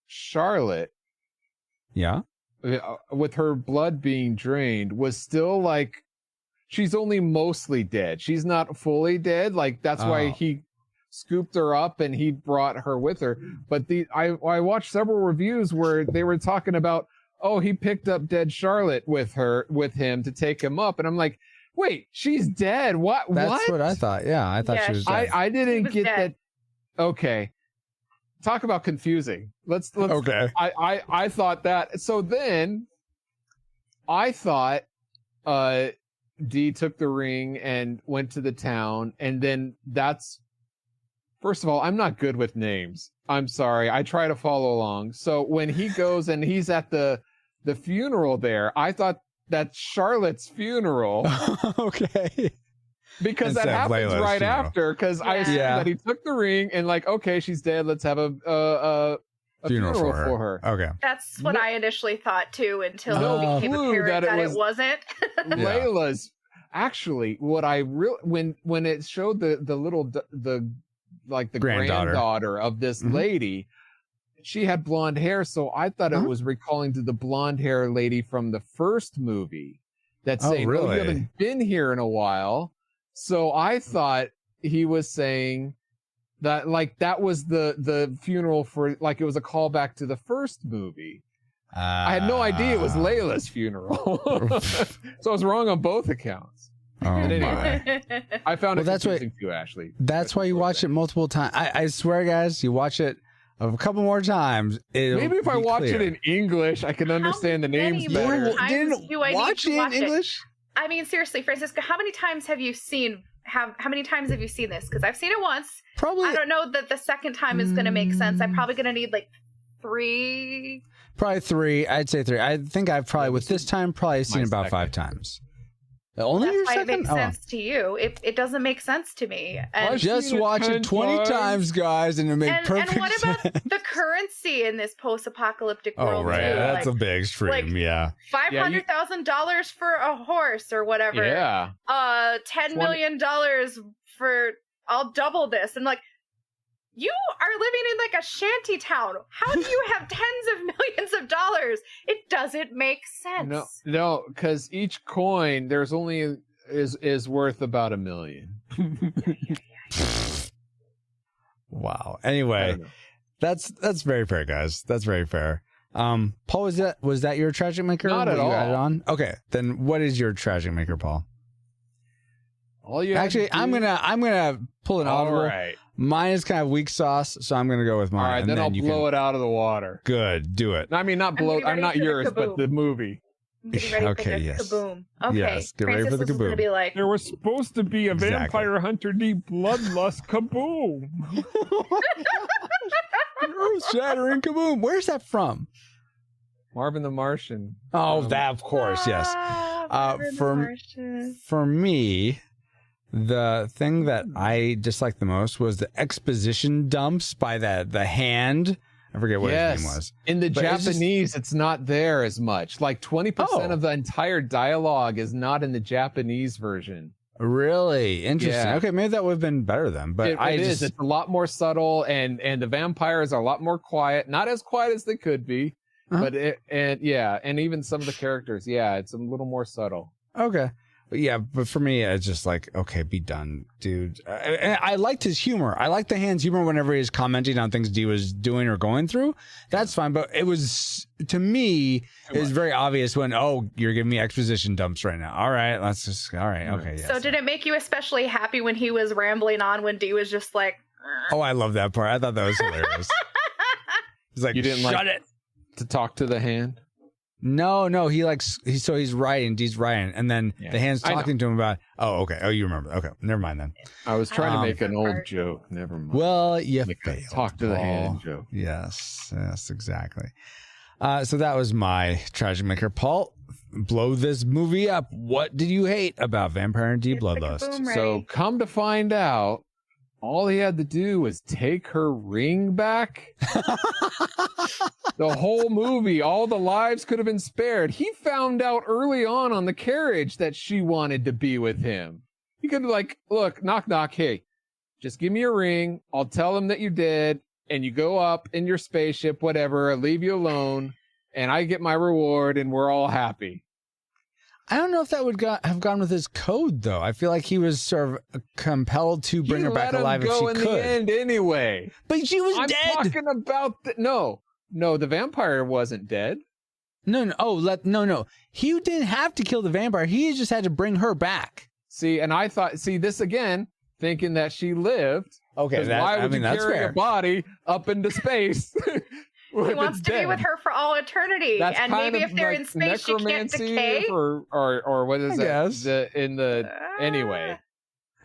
S3: Charlotte, with her blood being drained, was still like, she's only mostly dead. She's not fully dead. Like that's why he scooped her up and he brought her with her. But I watched several reviews where they were talking about, oh, he picked up dead Charlotte with him to take him up, and I'm like, wait, she's dead. What?
S1: That's what I thought. Yeah, I thought she was dead.
S3: I didn't get that. Okay. Talk about confusing. Let's okay. I thought that. So then I thought Dee took the ring and went to the town, and then first of all, I'm not good with names. I'm sorry. I try to follow along. So when he goes and he's at the funeral there, I thought that's Charlotte's funeral.
S1: Okay.
S3: Because that
S1: Instead of
S3: happens
S1: Layla's
S3: right
S1: funeral.
S3: after. Because I assumed
S1: Yeah.
S3: that he took the ring and like, okay, she's dead. Let's have a funeral for her.
S1: Okay.
S4: That's what I initially thought too, until
S1: No
S4: it became
S3: clue
S4: apparent
S3: that
S4: that
S3: it
S4: it wasn't.
S3: Layla's actually what I when it showed the little the granddaughter of this lady, she had blonde hair, so I thought it was recalling to the blonde hair lady from the first movie that's saying,
S1: really?
S3: "Oh, you haven't been here in a while." So I thought he was saying that like that was the funeral for, like, it was a callback to the first movie. I had no idea it was Layla's funeral. So I was wrong on both accounts.
S1: Oh,
S3: But
S1: my.
S3: anyway, I found it
S1: Well, that's
S3: confusing too, Ashley.
S1: That's why you watch it multiple times. I swear, guys, you watch it a couple more times.
S3: Maybe if I watch
S1: clear.
S3: it in English, I can understand the names
S4: many
S3: better.
S4: more times
S1: Didn't
S4: do I need
S1: watch
S4: to
S1: it
S4: watch
S1: in
S4: it?
S1: English?
S4: I mean, seriously, Francisca, how many times have you seen this? Because I've seen it once.
S1: Probably.
S4: I don't know that the second time is going to make sense. I'm probably going to need like 3.
S1: Probably 3. I'd say 3. I think I've probably, with this time, probably seen
S3: My
S1: about
S3: second.
S1: 5 times. Only your
S4: That's why it
S1: second?
S4: makes sense to you. It doesn't make sense to me. And
S3: I've
S1: Just
S3: seen it
S1: watch
S3: 10
S1: it 20 times, guys, and it makes
S4: and
S1: perfect
S4: what about
S1: sense.
S4: the currency in this post-apocalyptic world?
S1: Oh, right.
S4: Too?
S1: That's
S4: like,
S1: a big extreme.
S4: like,
S1: Yeah.
S4: $500,000 for a horse or whatever.
S3: Yeah.
S4: $10 million for, I'll double this. And like, you are living in like a shanty town. How do you have tens of millions of dollars? It doesn't make sense.
S3: No, because each coin there's only is worth about $1 million.
S1: Wow.
S3: I
S1: Anyway,
S3: don't know.
S1: that's very fair, guys. That's very fair. Paul, was that your tragic maker?
S3: Not at
S1: What you
S3: all.
S1: added on? Okay, then what is your tragic maker, Paul?
S3: All you have
S1: Actually,
S3: to do-
S1: I'm gonna pull an
S3: All
S1: audible.
S3: right.
S1: Mine is kind of weak sauce, so I'm gonna go with mine.
S3: All right,
S1: and
S3: then I'll
S1: you
S3: blow it out of the water.
S1: Good, do it.
S3: I mean, not blow.
S4: getting
S3: I'm
S4: ready
S3: not
S4: for the
S3: yours, but
S4: kaboom.
S3: the movie.
S4: I'm getting ready
S1: Okay,
S4: for the
S1: yes.
S4: kaboom. Okay.
S1: Yes, get ready for the
S4: Francis, this is gonna
S1: kaboom.
S4: be like,
S3: There was supposed to be a
S1: Exactly.
S3: Vampire Hunter D Bloodlust kaboom.
S1: Earth shattering kaboom. Where's that from?
S3: Marvin the Martian.
S1: Oh, that of course, yes. For me, the thing that I disliked the most was the exposition dumps by the hand. I forget what his name was.
S3: In the
S1: But it's just-
S3: Japanese, it's not there as much. Like 20% of the entire dialogue is not in the Japanese version.
S1: Really interesting.
S3: Yeah.
S1: Okay, maybe that would have been better then. But
S3: It is. It's a lot more subtle, and the vampires are a lot more quiet. Not as quiet as they could be,
S1: Uh-huh.
S3: but and even some of the characters, it's a little more subtle.
S1: Okay. But yeah, but for me, it's just like, okay, be done, dude. And I liked his humor. I liked the hand's humor whenever he's commenting on things D was doing or going through. That's fine. But it was, to me, it was very obvious when, oh, you're giving me exposition dumps right now. All right, okay. Yes.
S4: So did it make you especially happy when he was rambling on when D was just like,
S1: Oh, I love that part. I thought that was hilarious. He's like,
S3: You didn't
S1: shut
S3: like
S1: it.
S3: to talk to the hand?
S1: No, he's writing, D's writing, and then the hand's
S3: I know.
S1: talking to him about, oh, okay. Oh, you remember. Okay, never mind then.
S3: I was trying to
S1: Um,
S3: make an old joke. Never mind.
S1: Well, you
S3: Like a
S1: failed.
S3: talk to the
S1: Paul.
S3: hand joke.
S1: Yes, exactly. So that was my tragic maker. Paul, blow this movie up. What did you hate about Vampire and D
S4: It's the
S1: Bloodlust?
S4: kaboom,
S3: So
S4: right?
S3: come to find out, all he had to do was take her ring back. The whole movie, all the lives could have been spared. He found out early on the carriage that she wanted to be with him. He could be like, look, knock, knock. Hey, just give me a ring. I'll tell him that you did. And you go up in your spaceship, whatever. I'll leave you alone. And I get my reward and we're all happy.
S1: I don't know if that would have gone with his code, though. I feel like he was sort of compelled to bring her back alive if she
S3: in
S1: could.
S3: the end anyway.
S1: But she was
S3: I'm
S1: dead.
S3: talking about no, the vampire wasn't dead.
S1: No. Oh, no. He didn't have to kill the vampire. He just had to bring her back.
S3: See, and I thought, this again, thinking that she lived.
S1: Okay,
S3: 'Cause why would you
S1: that's
S3: carry
S1: fair.
S3: a body up into space?
S4: He wants to be with her for all eternity.
S3: That's
S4: and
S3: kind
S4: maybe
S3: of
S4: if they're
S3: like
S4: in space, she can't
S3: necromancy
S4: decay.
S3: or what is
S1: I
S3: it?
S1: guess.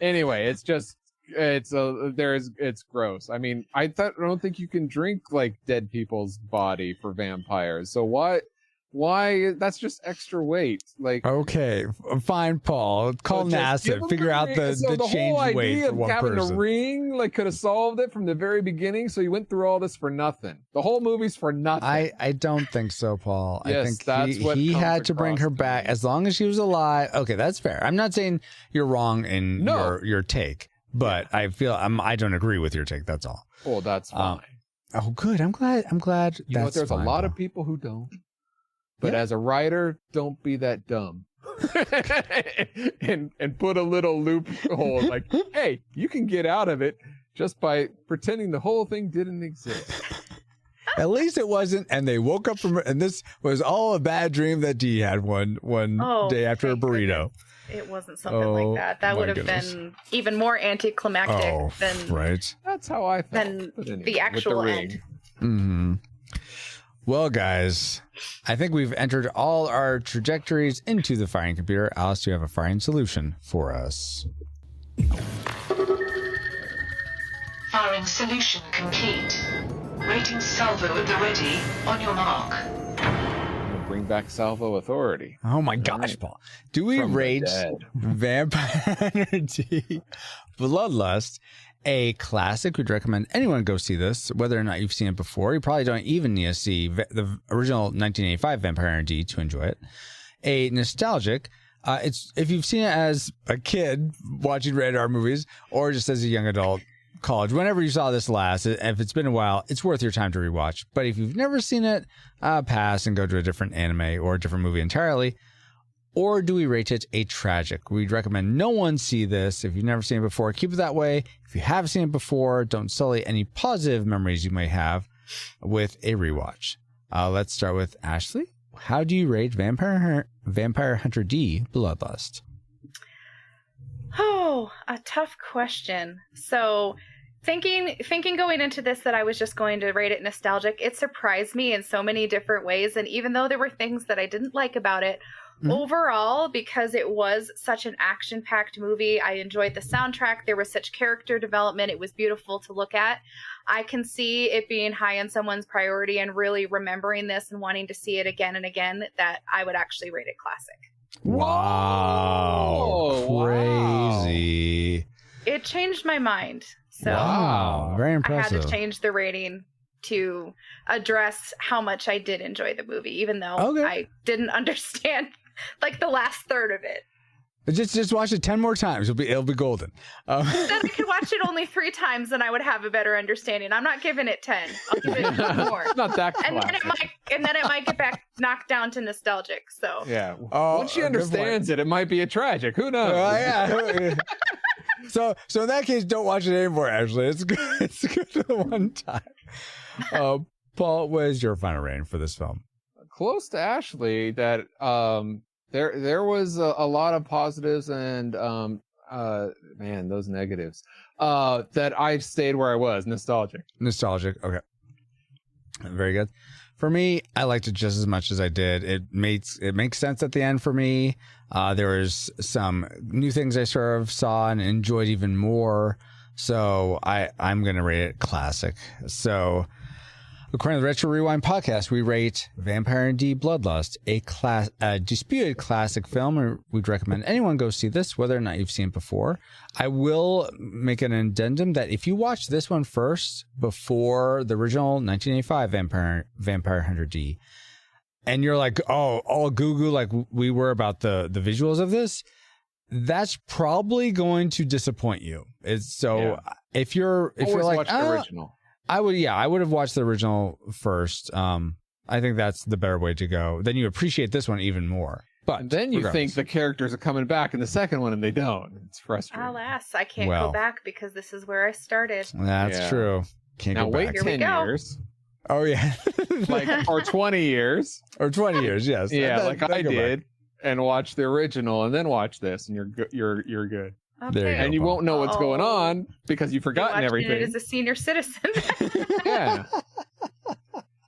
S3: Anyway, it's just it's gross. I mean, I don't think you can drink like dead people's body for vampires. So why Why? That's just extra weight. Like,
S1: Okay, fine, Paul. Call
S3: just give
S1: NASA.
S3: them
S1: Figure
S3: the
S1: out
S3: ring.
S1: the
S3: So
S1: change
S3: whole
S1: weight
S3: idea
S1: for
S3: of
S1: one
S3: having
S1: person.
S3: a ring like could have solved it from the very beginning. So you went through all this for nothing. The whole movie's for nothing.
S1: I don't think so, Paul. I
S3: Yes,
S1: think
S3: that's what
S1: he
S3: comes
S1: had to bring
S3: across
S1: her
S3: to
S1: back
S3: me.
S1: as long as she was alive. Okay, that's fair. I'm not saying you're wrong in
S3: No.
S1: your take, but I feel I don't agree with your take. That's all.
S3: Well, that's fine.
S1: Oh, good. I'm glad.
S3: You know what?
S1: That's
S3: There's
S1: fine,
S3: a lot
S1: Paul.
S3: of people who don't. But
S1: Yeah.
S3: as a writer, don't be that dumb. and put a little loophole like, hey, you can get out of it just by pretending the whole thing didn't exist.
S1: At least it wasn't, and they woke up from, and this was all a bad dream that Dee had one day after a
S4: thank
S1: burrito.
S4: It wasn't something
S1: Oh,
S4: like that. That
S1: my
S4: would have
S1: goodness.
S4: been even more anticlimactic
S1: Oh,
S4: than
S1: right.
S3: That's how I felt.
S4: Than
S3: But anyway,
S4: the actual
S3: with the
S4: end.
S3: ring.
S1: Mm-hmm. Well, guys, I think we've entered all our trajectories into the firing computer. Alice, do you have a firing solution for us?
S2: Firing solution complete. Rating salvo at the ready. On your mark.
S3: Bring back salvo authority.
S1: Oh my gosh,
S3: right.
S1: Paul. Do we
S3: From the
S1: rate
S3: dead.
S1: Vampire Energy Bloodlust a classic? We'd recommend anyone go see this, whether or not you've seen it before. You probably don't even need to see the original 1985 Vampire Energy to enjoy it. A nostalgic, it's if you've seen it as a kid watching rated R movies or just as a young adult, college, whenever you saw this last, if it's been a while, it's worth your time to rewatch. But if you've never seen it, pass and go to a different anime or a different movie entirely. Or do we rate it a tragic? We'd recommend no one see this. If you've never seen it before, keep it that way. If you have seen it before, don't sully any positive memories you may have with a rewatch. Let's start with Ashley. How do you rate Vampire Hunter D Bloodlust?
S4: Oh, a tough question. So thinking going into this that I was just going to rate it nostalgic, it surprised me in so many different ways. And even though there were things that I didn't like about it, overall, because it was such an action-packed movie, I enjoyed the soundtrack. There was such character development. It was beautiful to look at. I can see it being high on someone's priority and really remembering this and wanting to see it again and again, that I would actually rate it classic.
S1: Wow.
S3: Whoa,
S1: Crazy.
S4: It changed my mind. So
S1: Wow. Very
S4: I had
S1: impressive.
S4: to change the rating to address how much I did enjoy the movie, even though
S1: Okay.
S4: I didn't understand like the last third of it.
S1: Just watch it 10 more times. It'll be golden.
S4: Then I could watch it only 3 times and I would have a better understanding. I'm not giving it 10. I'll give it more.
S3: Not that
S4: And
S3: classic.
S4: then it might get knocked down to nostalgic. So
S3: Yeah.
S1: Oh,
S3: Once she
S1: good
S3: understands it, it might be a tragic. Who knows?
S1: Yeah. So in that case, don't watch it anymore, Ashley. It's good. It's good the one time. Paul, what is your final rating for this film?
S3: Close to Ashley, that there was a lot of positives and man, those negatives. That I stayed where I was, nostalgic.
S1: Nostalgic. Okay. Very good. For me, I liked it just as much as I did. It makes sense at the end for me. There was some new things I sort of saw and enjoyed even more. So I'm going to rate it classic. So according to the Retro Rewind podcast, we rate Vampire D Bloodlust a disputed classic film. We'd recommend anyone go see this, whether or not you've seen it before. I will make an addendum that if you watch this one first before the original 1985 Vampire Hunter D, and you're like, oh, all goo-goo like we were about the visuals of this, that's probably going to disappoint you. It's so
S3: Yeah.
S1: if you're
S3: Always
S1: like
S3: watch the original.
S1: I would have watched the original first. I think that's the better way to go. Then you appreciate this one even more. But
S3: And then you
S1: regardless.
S3: think the characters are coming back in the second one, and they don't. It's frustrating.
S4: alas, I can't
S1: Well.
S4: go back because this is where I started.
S1: That's
S3: Yeah.
S1: true. Can't
S3: Now
S1: go
S3: wait
S1: back.
S4: Here we
S3: 10
S4: go.
S3: years,
S1: Oh yeah,
S3: or 20 years.
S1: or 20 years. Yes.
S3: Yeah,
S1: That-
S3: like
S1: that
S3: I
S1: go back.
S3: did, and watch the original, and then watch this, and you're good.
S4: Okay.
S1: There you go.
S3: And you
S1: Paul.
S3: won't know what's going
S4: Oh.
S3: on because you've forgotten
S4: Watching it
S3: everything.
S4: as a senior citizen.
S3: Yeah.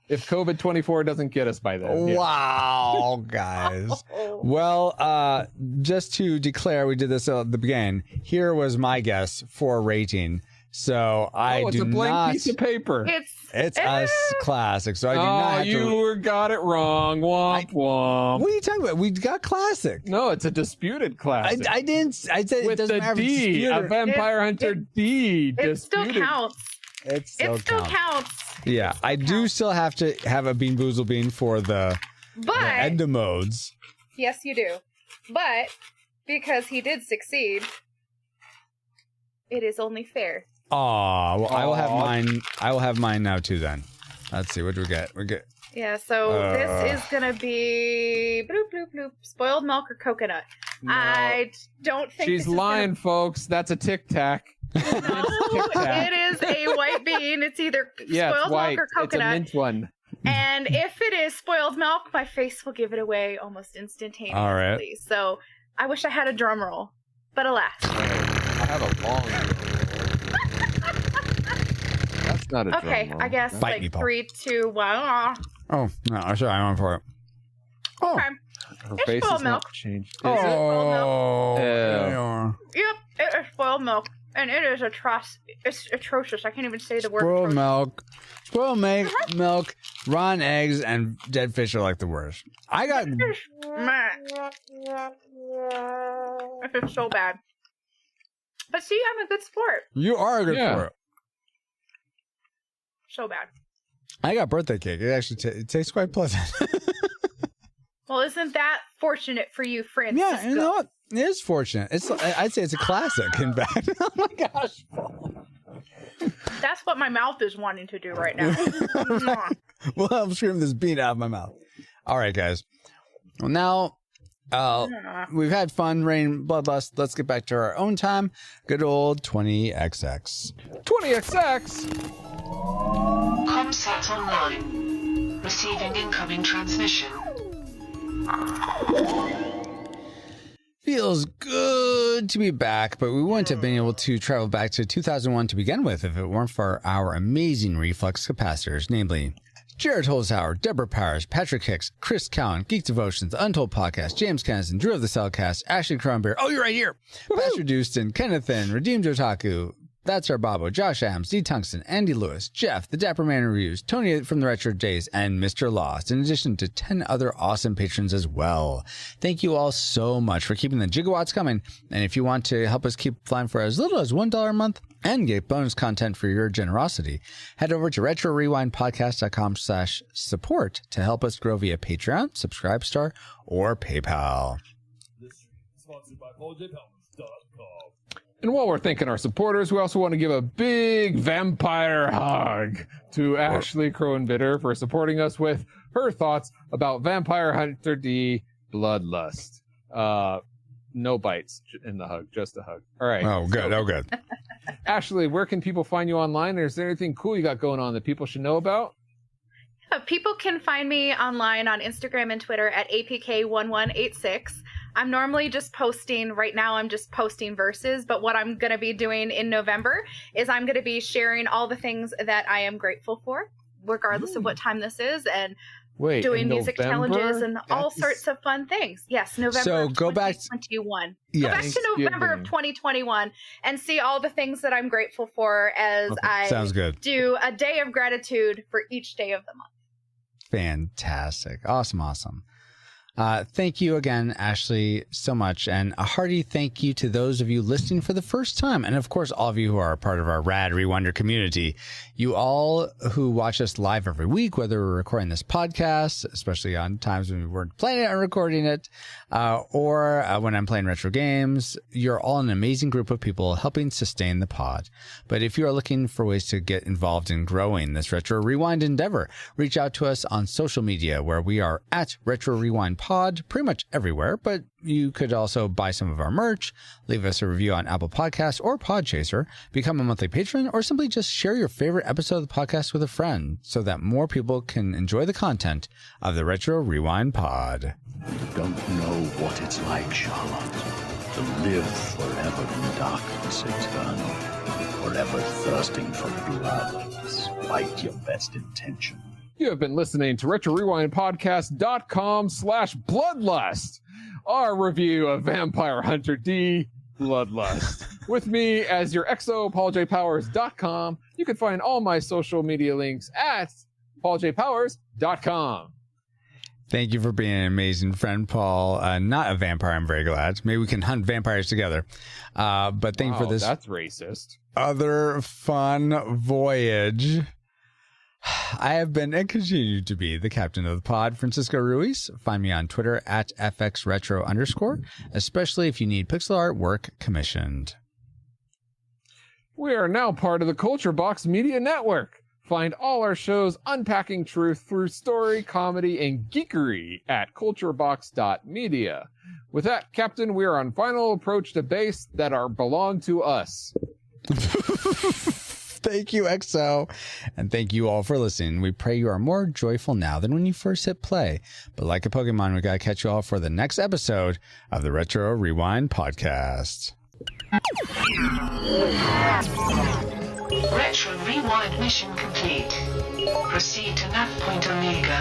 S3: If COVID-24 doesn't get us by then. Yeah.
S1: Wow, guys. Well, just to declare, we did this at the beginning. Here was my guess for rating. So
S3: it's a blank piece of paper.
S1: It's a classic. So I do not have
S3: you got it wrong. Womp womp.
S1: What are you talking about? We got classic.
S3: No, it's a disputed classic.
S1: I didn't. I said
S3: with
S1: it doesn't
S3: the
S1: matter.
S3: D, a Vampire Hunter D.
S4: It still
S3: disputed.
S4: counts.
S1: It still counts. Yeah, I do still have to have a Bean Boozle Bean for the endomodes.
S4: Yes, you do. But because he did succeed, it is only fair.
S1: Aw, well, I will have mine. I will have mine now too. Then, let's see. What do we get? We get.
S4: Yeah. So this is gonna be bloop bloop bloop. Spoiled milk or coconut? No. I don't think
S3: she's lying, folks. That's a Tic Tac.
S4: No, it is a white bean. It's either spoiled milk or coconut.
S3: It's a mint one.
S4: And if it is spoiled milk, my face will give it away almost instantaneously.
S1: All right.
S4: So I wish I had a drum roll, but alas.
S3: I have a long drum roll. That's not a drum roll.
S4: Okay, I guess
S1: Bite me,
S4: 3, 2, 1.
S1: Oh no! Sorry, I'm on for it. Oh,
S4: okay.
S3: Her
S4: it's
S3: face
S4: spoiled
S3: is
S4: milk.
S3: not changed.
S1: Oh,
S4: Yep, it is spoiled milk, and it is it's atrocious. I can't even say the word.
S1: Spoiled
S4: atrocious.
S1: milk, rotten eggs, and dead fish are like the worst. I got.
S4: This is so bad. But see, I'm a good sport.
S1: You are a good sport.
S4: So bad.
S1: I got birthday cake. It actually it tastes quite pleasant.
S4: Well, isn't that fortunate for you, Francisco?
S1: Yeah, you know what? It is fortunate. I'd say it's a classic, in fact. Oh my gosh.
S4: That's what my mouth is wanting to do right now.
S1: Well, I'm screaming this bean out of my mouth. All right, guys. Well, now we've had fun rain Bloodlust. Let's get back to our own time. Good old 20XX.
S3: 20XX.
S2: Comsat online. Receiving incoming transmission.
S1: Feels good to be back, but we wouldn't have been able to travel back to 2001 to begin with if it weren't for our amazing reflux capacitors, namely Jared Holzhauer, Deborah Powers, Patrick Hicks, Chris Cowan, Geek Devotions, The Untold Podcast, James Kennison, Drew of the Cellcast, Ashley Cronbeer, oh, you're right here, Pastor Dustin, Kenneth Finn, Redeemed Otaku, That's Our Babo, Josh Adams, D. Tungsten, Andy Lewis, Jeff, The Dapper Man Reviews, Tony from the Retro Days, and Mr. Lost, in addition to 10 other awesome patrons as well. Thank you all so much for keeping the gigawatts coming. And if you want to help us keep flying for as little as $1 a month and get bonus content for your generosity, head over to retrorewindpodcast.com/support to help us grow via Patreon, Subscribestar, or PayPal.
S6: This is sponsored by PaulJPelmans.com.
S3: And while we're thanking our supporters, we also want to give a big vampire hug to Ashley Crowenbitter for supporting us with her thoughts about Vampire Hunter D Bloodlust. No bites in the hug, just a hug. All right.
S1: Oh, good. Oh, good.
S3: Ashley, where can people find you online? Is there anything cool you got going on that people should know about?
S4: People can find me online on Instagram and Twitter at APK1186. I'm normally just posting, right now I'm just posting verses, but what I'm going to be doing in November is I'm going to be sharing all the things that I am grateful for, regardless of what time this is, and doing music challenges and all sorts of fun things. Yes, November
S1: so go
S4: 2021.
S1: Yes.
S4: Go back to November of 2021 and see all the things that I'm grateful for as I do a day of gratitude for each day of the month.
S1: Fantastic. Awesome. Thank you again, Ashley, so much. And a hearty thank you to those of you listening for the first time. And of course, all of you who are a part of our Rad Rewinder community. You all who watch us live every week, whether we're recording this podcast, especially on times when we weren't planning on recording it, or when I'm playing retro games. You're all an amazing group of people helping sustain the pod. But if you are looking for ways to get involved in growing this Retro Rewind endeavor, reach out to us on social media where we are at Retro Rewind Pod pretty much everywhere, but you could also buy some of our merch, leave us a review on Apple Podcasts or Podchaser, become a monthly patron, or simply just share your favorite episode of the podcast with a friend so that more people can enjoy the content of the Retro Rewind Pod.
S7: Don't know what it's like, Charlotte, to live forever in darkness eternal, forever thirsting for blood despite your best intention.
S3: You have been listening to RetroRewindPodcast.com/Bloodlust, our review of Vampire Hunter D Bloodlust. with me as your XO, PaulJPowers.com. You can find all my social media links at PaulJPowers.com.
S1: Thank you for being an amazing friend, Paul. Not a vampire, I'm very glad. Maybe we can hunt vampires together. But thank you for this.
S3: That's racist.
S1: Other fun voyage. I have been and continue to be the captain of the pod, Francisco Ruiz. Find me on Twitter at FXRetro_, especially if you need pixel art work commissioned.
S3: We are now part of the Culture Box Media Network. Find all our shows unpacking truth through story, comedy, and geekery at culturebox.media. With that, Captain, we are on final approach to base that belong to us.
S1: Thank you, XO. And thank you all for listening. We pray you are more joyful now than when you first hit play. But like a Pokemon, we gotta catch you all for the next episode of the Retro Rewind podcast.
S2: Retro Rewind mission complete. Proceed to nav point Omega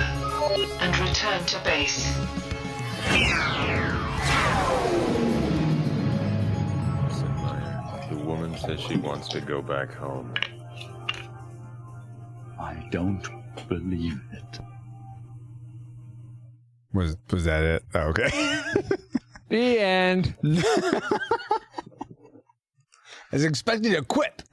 S2: and return to base.
S8: The woman says she wants to go back home.
S7: I don't believe it.
S1: Was that it? Oh, okay.
S3: The end.
S1: I was expecting to quit.